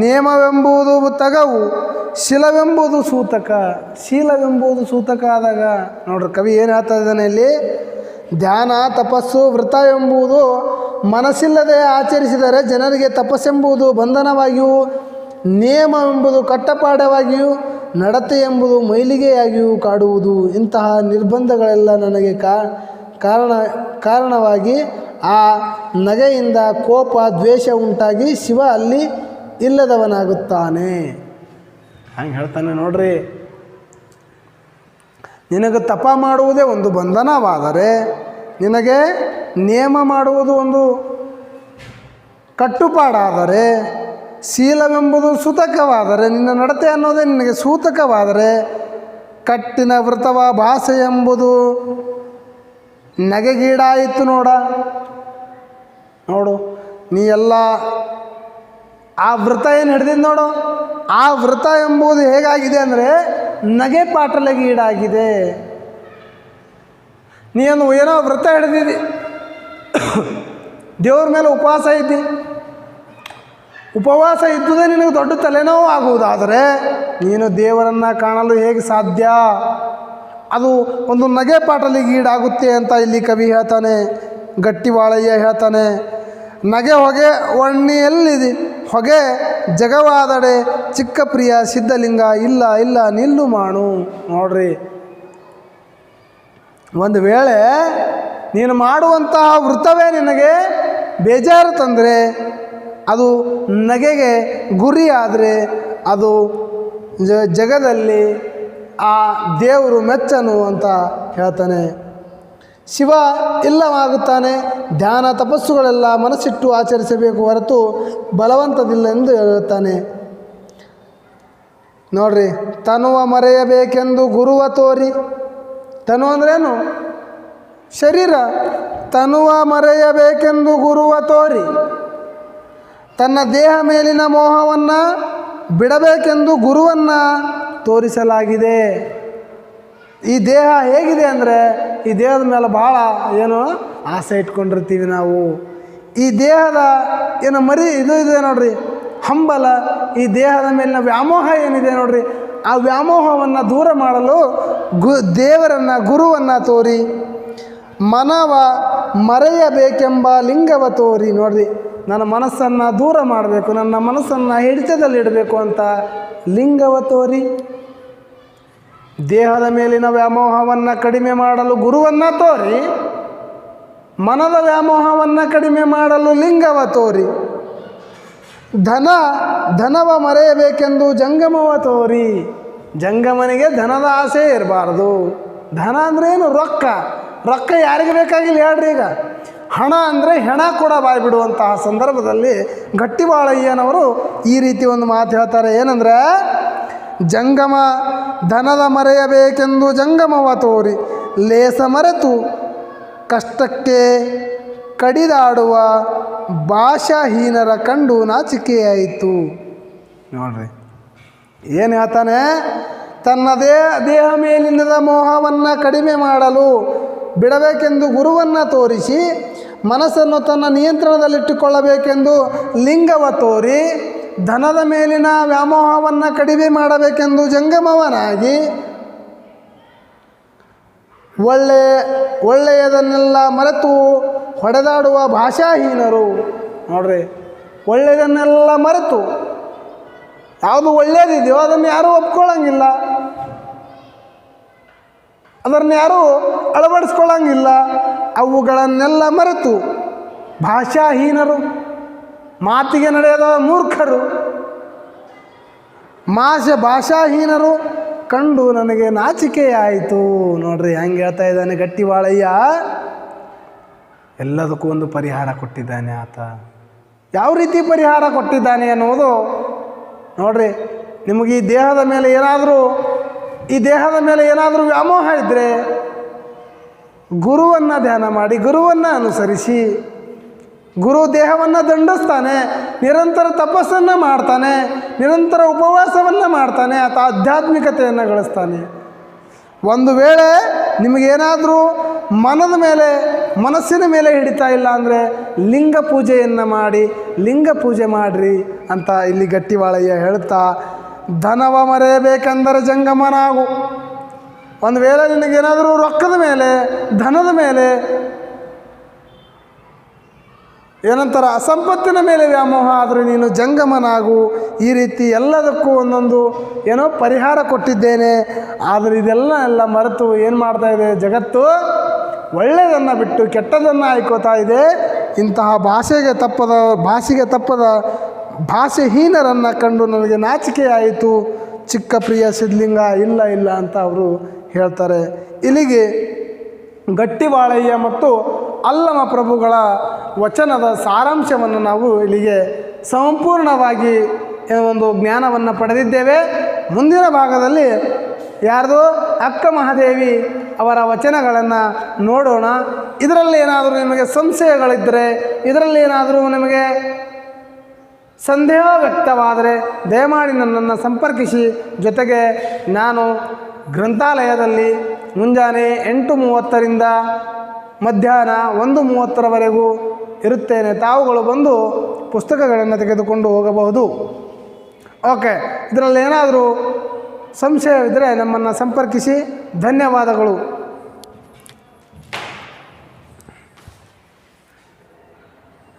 ನೇಮವೆಂಬುದು ತಗವು, ಶೀಲವೆಂಬುದು ಸೂತಕ. ಶೀಲವೆಂಬುದು ಸೂತಕ ಆದಾಗ ನೋಡ್ರಿ, ಕವಿ ಏನು ಹೇಳ್ತಾ ಇದ್ದಾನೆ ಇಲ್ಲಿ? ಧ್ಯಾನ, ತಪಸ್ಸು, ವ್ರತ ಎಂಬುದು ಮನಸ್ಸಿಲ್ಲದೆ ಆಚರಿಸಿದರೆ ಜನರಿಗೆ ತಪಸ್ಸೆಂಬುದು ಬಂಧನವಾಗಿಯೂ, ನೇಮವೆಂಬುದು ಕಟ್ಟಪಾಡವಾಗಿಯೂ, ನಡತೆ ಎಂಬುದು ಮೈಲಿಗೆಯಾಗಿಯೂ ಕಾಡುವುದು. ಇಂತಹ ನಿರ್ಬಂಧಗಳೆಲ್ಲ ನನಗೆ ಕಾರಣವಾಗಿ ಆ ನಗೆಯಿಂದ ಕೋಪ ದ್ವೇಷ ಉಂಟಾಗಿ ಶಿವ ಅಲ್ಲಿ ಇಲ್ಲದವನಾಗುತ್ತಾನೆ. ಹಂಗೆ ಹೇಳ್ತಾನೆ ನೋಡ್ರಿ. ನಿನಗೆ ತಪ ಮಾಡುವುದೇ ಒಂದು ಬಂಧನವಾದರೆ, ನಿನಗೆ ನೇಮ ಮಾಡುವುದು ಒಂದು ಕಟ್ಟುಪಾಡಾದರೆ, ಶೀಲವೆಂಬುದು ಸೂತಕವಾದರೆ, ನಿನ್ನ ನಡತೆ ಅನ್ನೋದೇ ನಿನಗೆ ಸೂತಕವಾದರೆ, ಕಟ್ಟಿನ ವೃತವ ಭಾಷೆ ಎಂಬುದು ನಗೆಗೀಡಾಯಿತು. ನೋಡು, ನೀ ಎಲ್ಲ ಆ ವ್ರತ ಏನು ಹಿಡ್ದಿದ್ದು ನೋಡು, ಆ ವ್ರತ ಎಂಬುದು ಹೇಗಾಗಿದೆ ಅಂದರೆ ನಗೆ ಪಾಟಲೆಗೆ ಈಡಾಗಿದೆ. ನೀನು ಏನೋ ವ್ರತ ಹಿಡ್ದಿದ್ದಿ, ದೇವ್ರ ಮೇಲೆ ಉಪವಾಸ ಇದ್ದಿ, ಉಪವಾಸ ಇದ್ದುದೇ ನಿನಗೆ ದೊಡ್ಡ ತಲೆನೋವು ಆಗುವುದಾದರೆ ನೀನು ದೇವರನ್ನು ಕಾಣಲು ಹೇಗೆ ಸಾಧ್ಯ? ಅದು ಒಂದು ನಗೆ ಪಾಟಲಿಗೆ ಈಡಾಗುತ್ತೆ ಅಂತ ಇಲ್ಲಿ ಕವಿ ಹೇಳ್ತಾನೆ. ಗಟ್ಟಿವಾಳಯ್ಯ ಹೇಳ್ತಾನೆ, ನಗೆ ಹೊಗೆ ಒಣ್ಣಿಯಲ್ಲಿದೆ ಹೊಗೆ ಜಗವಾದಡೆ ಚಿಕ್ಕ ಪ್ರಿಯ ಸಿದ್ಧಲಿಂಗ ಇಲ್ಲ ಇಲ್ಲ ನಿಲ್ಲು ಮಾಡು. ನೋಡ್ರಿ, ಒಂದು ವೇಳೆ ನೀನು ಮಾಡುವಂತಹ ವೃತ್ತವೇ ನಿನಗೆ ಬೇಜಾರು ತಂದರೆ, ಅದು ನಗೆಗೆ ಗುರಿಯಾದರೆ ಅದು ಜಗದಲ್ಲಿ ಆ ದೇವರು ಮೆಚ್ಚನು ಅಂತ ಹೇಳ್ತಾನೆ. ಶಿವ ಇಲ್ಲವಾಗುತ್ತಾನೆ. ಧ್ಯಾನ ತಪಸ್ಸುಗಳೆಲ್ಲ ಮನಸ್ಸಿಟ್ಟು ಆಚರಿಸಬೇಕು ಹೊರತು ಬಲವಂತದಿಲ್ಲ ಎಂದು ಹೇಳುತ್ತಾನೆ. ನೋಡ್ರಿ, ತನುವ ಮರೆಯಬೇಕೆಂದು ಗುರುವ ತೋರಿ. ತನು ಅಂದ್ರೇನು? ಶರೀರ. ತನುವ ಮರೆಯಬೇಕೆಂದು ಗುರುವ ತೋರಿ, ತನ್ನ ದೇಹ ಮೇಲಿನ ಮೋಹವನ್ನು ಬಿಡಬೇಕೆಂದು ಗುರುವನ್ನು ತೋರಿಸಲಾಗಿದೆ. ಈ ದೇಹ ಹೇಗಿದೆ ಅಂದರೆ, ಈ ದೇಹದ ಮೇಲೆ ಭಾಳ ಏನು ಆಸೆ ಇಟ್ಕೊಂಡಿರ್ತೀವಿ ನಾವು. ಈ ದೇಹದ ಏನು ಇದು ಇದೆ ನೋಡ್ರಿ, ಹಂಬಲ. ಈ ದೇಹದ ಮೇಲಿನ ವ್ಯಾಮೋಹ ಏನಿದೆ ನೋಡ್ರಿ, ಆ ವ್ಯಾಮೋಹವನ್ನು ದೂರ ಮಾಡಲು ದೇವರನ್ನು ಗುರುವನ್ನು ತೋರಿ, ಮನವ ಮರೆಯಬೇಕೆಂಬ ಲಿಂಗವ ತೋರಿ. ನೋಡ್ರಿ, ನನ್ನ ಮನಸ್ಸನ್ನು ದೂರ ಮಾಡಬೇಕು, ನನ್ನ ಮನಸ್ಸನ್ನು ಹಿಡಿತದಲ್ಲಿಡಬೇಕು ಅಂತ ಲಿಂಗವ ತೋರಿ, ದೇಹದ ಮೇಲಿನ ವ್ಯಾಮೋಹವನ್ನು ಕಡಿಮೆ ಮಾಡಲು ಗುರುವನ್ನು ತೋರಿ, ಮನದ ವ್ಯಾಮೋಹವನ್ನು ಕಡಿಮೆ ಮಾಡಲು ಲಿಂಗವ ತೋರಿ, ಧನವ ಮರೆಯಬೇಕೆಂದು ಜಂಗಮವ ತೋರಿ. ಜಂಗಮನಿಗೆ ಧನದ ಆಸೆ ಇರಬಾರ್ದು. ಧನ ಅಂದ್ರೇನು? ರೊಕ್ಕ. ರೊಕ್ಕ ಯಾರಿಗೆ ಬೇಕಾಗಿಲ್ಲ ಹೇಳ್ರಿ. ಈಗ ಹಣ ಅಂದರೆ ಹೆಣ ಕೂಡ ಬಾಯ್ಬಿಡುವಂತಹ ಸಂದರ್ಭದಲ್ಲಿ ಗಟ್ಟಿವಾಳಯ್ಯನವರು ಈ ರೀತಿ ಒಂದು ಮಾತು ಹೇಳ್ತಾರೆ. ಏನಂದರೆ, ಜಂಗಮ ಧನದ ಮರೆಯಬೇಕೆಂದು ಜಂಗಮವ ತೋರಿ, ಲೇಸ ಮರೆತು ಕಷ್ಟಕ್ಕೆ ಕಡಿದಾಡುವ ಭಾಷಾಹೀನರ ಕಂಡು ನಾಚಿಕೆಯಾಯಿತು. ನೋಡ್ರಿ, ಏನು ಹೇಳ್ತಾನೆ? ತನ್ನ ದೇಹ ಮೇಲಿನದ ಮೋಹವನ್ನು ಕಡಿಮೆ ಮಾಡಲು ಬಿಡಬೇಕೆಂದು ಗುರುವನ್ನು ತೋರಿಸಿ, ಮನಸ್ಸನ್ನು ತನ್ನ ನಿಯಂತ್ರಣದಲ್ಲಿಟ್ಟುಕೊಳ್ಳಬೇಕೆಂದು ಲಿಂಗವ ತೋರಿ, ಧನದ ಮೇಲಿನ ವ್ಯಾಮೋಹವನ್ನು ಕಡಿಮೆ ಮಾಡಬೇಕೆಂದು ಜಂಗಮವನಾಗಿ, ಒಳ್ಳೆಯದನ್ನೆಲ್ಲ ಮರೆತು ಹೊಡೆದಾಡುವ ಭಾಷಾಹೀನರು. ನೋಡ್ರಿ, ಒಳ್ಳೆಯದನ್ನೆಲ್ಲ ಮರೆತು, ಯಾವುದು ಒಳ್ಳೆಯದಿದೆಯೋ ಅದನ್ನು ಯಾರೂ ಒಪ್ಕೊಳ್ಳಂಗಿಲ್ಲ. ಅದನ್ನು ಯಾರೂ ಅಳವಡಿಸ್ಕೊಳ್ಳಂಗಿಲ್ಲ. ಅವುಗಳನ್ನೆಲ್ಲ ಮರೆತು ಭಾಷಾಹೀನರು, ಮಾತಿಗೆ ನಡೆಯದ ಮೂರ್ಖರು, ಭಾಷಾಹೀನರು ಕಂಡು ನನಗೆ ನಾಚಿಕೆಯಾಯಿತು. ನೋಡ್ರಿ ಹೆಂಗೆ ಹೇಳ್ತಾ ಇದ್ದಾನೆ ಗಟ್ಟಿವಾಳಯ್ಯ. ಎಲ್ಲದಕ್ಕೂ ಒಂದು ಪರಿಹಾರ ಕೊಟ್ಟಿದ್ದಾನೆ ಆತ. ಯಾವ ರೀತಿ ಪರಿಹಾರ ಕೊಟ್ಟಿದ್ದಾನೆ ಅನ್ನೋದು ನೋಡ್ರಿ. ನಿಮಗೆ ಈ ದೇಹದ ಮೇಲೆ ಏನಾದರೂ ವ್ಯಾಮೋಹ ಇದ್ದರೆ ಗುರುವನ್ನು ಧ್ಯಾನ ಮಾಡಿ, ಗುರುವನ್ನು ಅನುಸರಿಸಿ. ಗುರು ದೇಹವನ್ನು ದಂಡಿಸ್ತಾನೆ, ನಿರಂತರ ತಪಸ್ಸನ್ನು ಮಾಡ್ತಾನೆ, ನಿರಂತರ ಉಪವಾಸವನ್ನು ಮಾಡ್ತಾನೆ, ಆತ ಆಧ್ಯಾತ್ಮಿಕತೆಯನ್ನು ಗಳಿಸ್ತಾನೆ. ಒಂದು ವೇಳೆ ನಿಮಗೇನಾದರೂ ಮನಸ್ಸಿನ ಮೇಲೆ ಹಿಡಿತಾ ಇಲ್ಲ ಅಂದರೆ ಲಿಂಗ ಪೂಜೆಯನ್ನು ಮಾಡಿ, ಲಿಂಗ ಪೂಜೆ ಮಾಡಿರಿ ಅಂತ ಇಲ್ಲಿ ಗಟ್ಟಿವಾಳಯ್ಯ ಹೇಳ್ತಾ, ಧನವ ಮರೆಯಬೇಕೆಂದರೆ ಜಂಗಮನಾಗು. ಒಂದು ವೇಳೆ ನಿನಗೇನಾದರೂ ರೊಕ್ಕದ ಮೇಲೆ, ಧನದ ಮೇಲೆ, ಏನಂತಾರೆ ಸಂಪತ್ತಿನ ಮೇಲೆ ವ್ಯಾಮೋಹ ಆದರೆ ನೀನು ಜಂಗಮನಾಗು. ಈ ರೀತಿ ಎಲ್ಲದಕ್ಕೂ ಒಂದೊಂದು ಪರಿಹಾರ ಕೊಟ್ಟಿದ್ದೇನೆ. ಆದರೆ ಇದೆಲ್ಲ ಮರೆತು ಏನು ಮಾಡ್ತಾ ಇದೆ ಜಗತ್ತು? ಒಳ್ಳೆಯದನ್ನು ಬಿಟ್ಟು ಕೆಟ್ಟದನ್ನು ಆಯ್ಕೋತಾ ಇದೆ. ಇಂತಹ ಭಾಷೆಗೆ ತಪ್ಪದ ಭಾಷೆಹೀನರನ್ನು ಕಂಡು ನನಗೆ ನಾಚಿಕೆಯಾಯಿತು. ಚಿಕ್ಕ ಪ್ರಿಯ ಸಿದ್ಧಲಿಂಗ ಇಲ್ಲ ಅಂತ ಅವರು ಹೇಳ್ತಾರೆ. ಇಲ್ಲಿಗೆ ಗಟ್ಟಿವಾಳಯ್ಯ ಮತ್ತು ಅಲ್ಲಮ ಪ್ರಭುಗಳ ವಚನದ ಸಾರಾಂಶವನ್ನು ನಾವು ಇಲ್ಲಿಗೆ ಸಂಪೂರ್ಣವಾಗಿ ಒಂದು ಜ್ಞಾನವನ್ನು ಪಡೆದಿದ್ದೇವೆ. ಮುಂದಿನ ಭಾಗದಲ್ಲಿ ಯಾರ್ದು ಅಕ್ಕ ಮಹಾದೇವಿ ಅವರ ವಚನಗಳನ್ನು ನೋಡೋಣ. ಇದರಲ್ಲಿ ಏನಾದರೂ ನಿಮಗೆ ಸಂಶಯಗಳಿದ್ದರೆ, ಇದರಲ್ಲಿ ಏನಾದರೂ ನಿಮಗೆ ಸಂದೇಹ ವ್ಯಕ್ತವಾದರೆ ದಯಮಾಡಿ ನನ್ನನ್ನು ಸಂಪರ್ಕಿಸಿ. ಜೊತೆಗೆ ನಾನು ಗ್ರಂಥಾಲಯದಲ್ಲಿ ಮುಂಜಾನೆ 8:30ರಿಂದ ಮಧ್ಯಾಹ್ನ 1:30ರವರೆಗೂ ಇರುತ್ತೇನೆ. ತಾವುಗಳು ಬಂದು ಪುಸ್ತಕಗಳನ್ನು ತೆಗೆದುಕೊಂಡು ಹೋಗಬಹುದು. ಓಕೆ, ಇದರಲ್ಲಿ ಏನಾದರೂ ಸಂಶಯವಿದ್ದರೆ ನಮ್ಮನ್ನು ಸಂಪರ್ಕಿಸಿ. ಧನ್ಯವಾದಗಳು.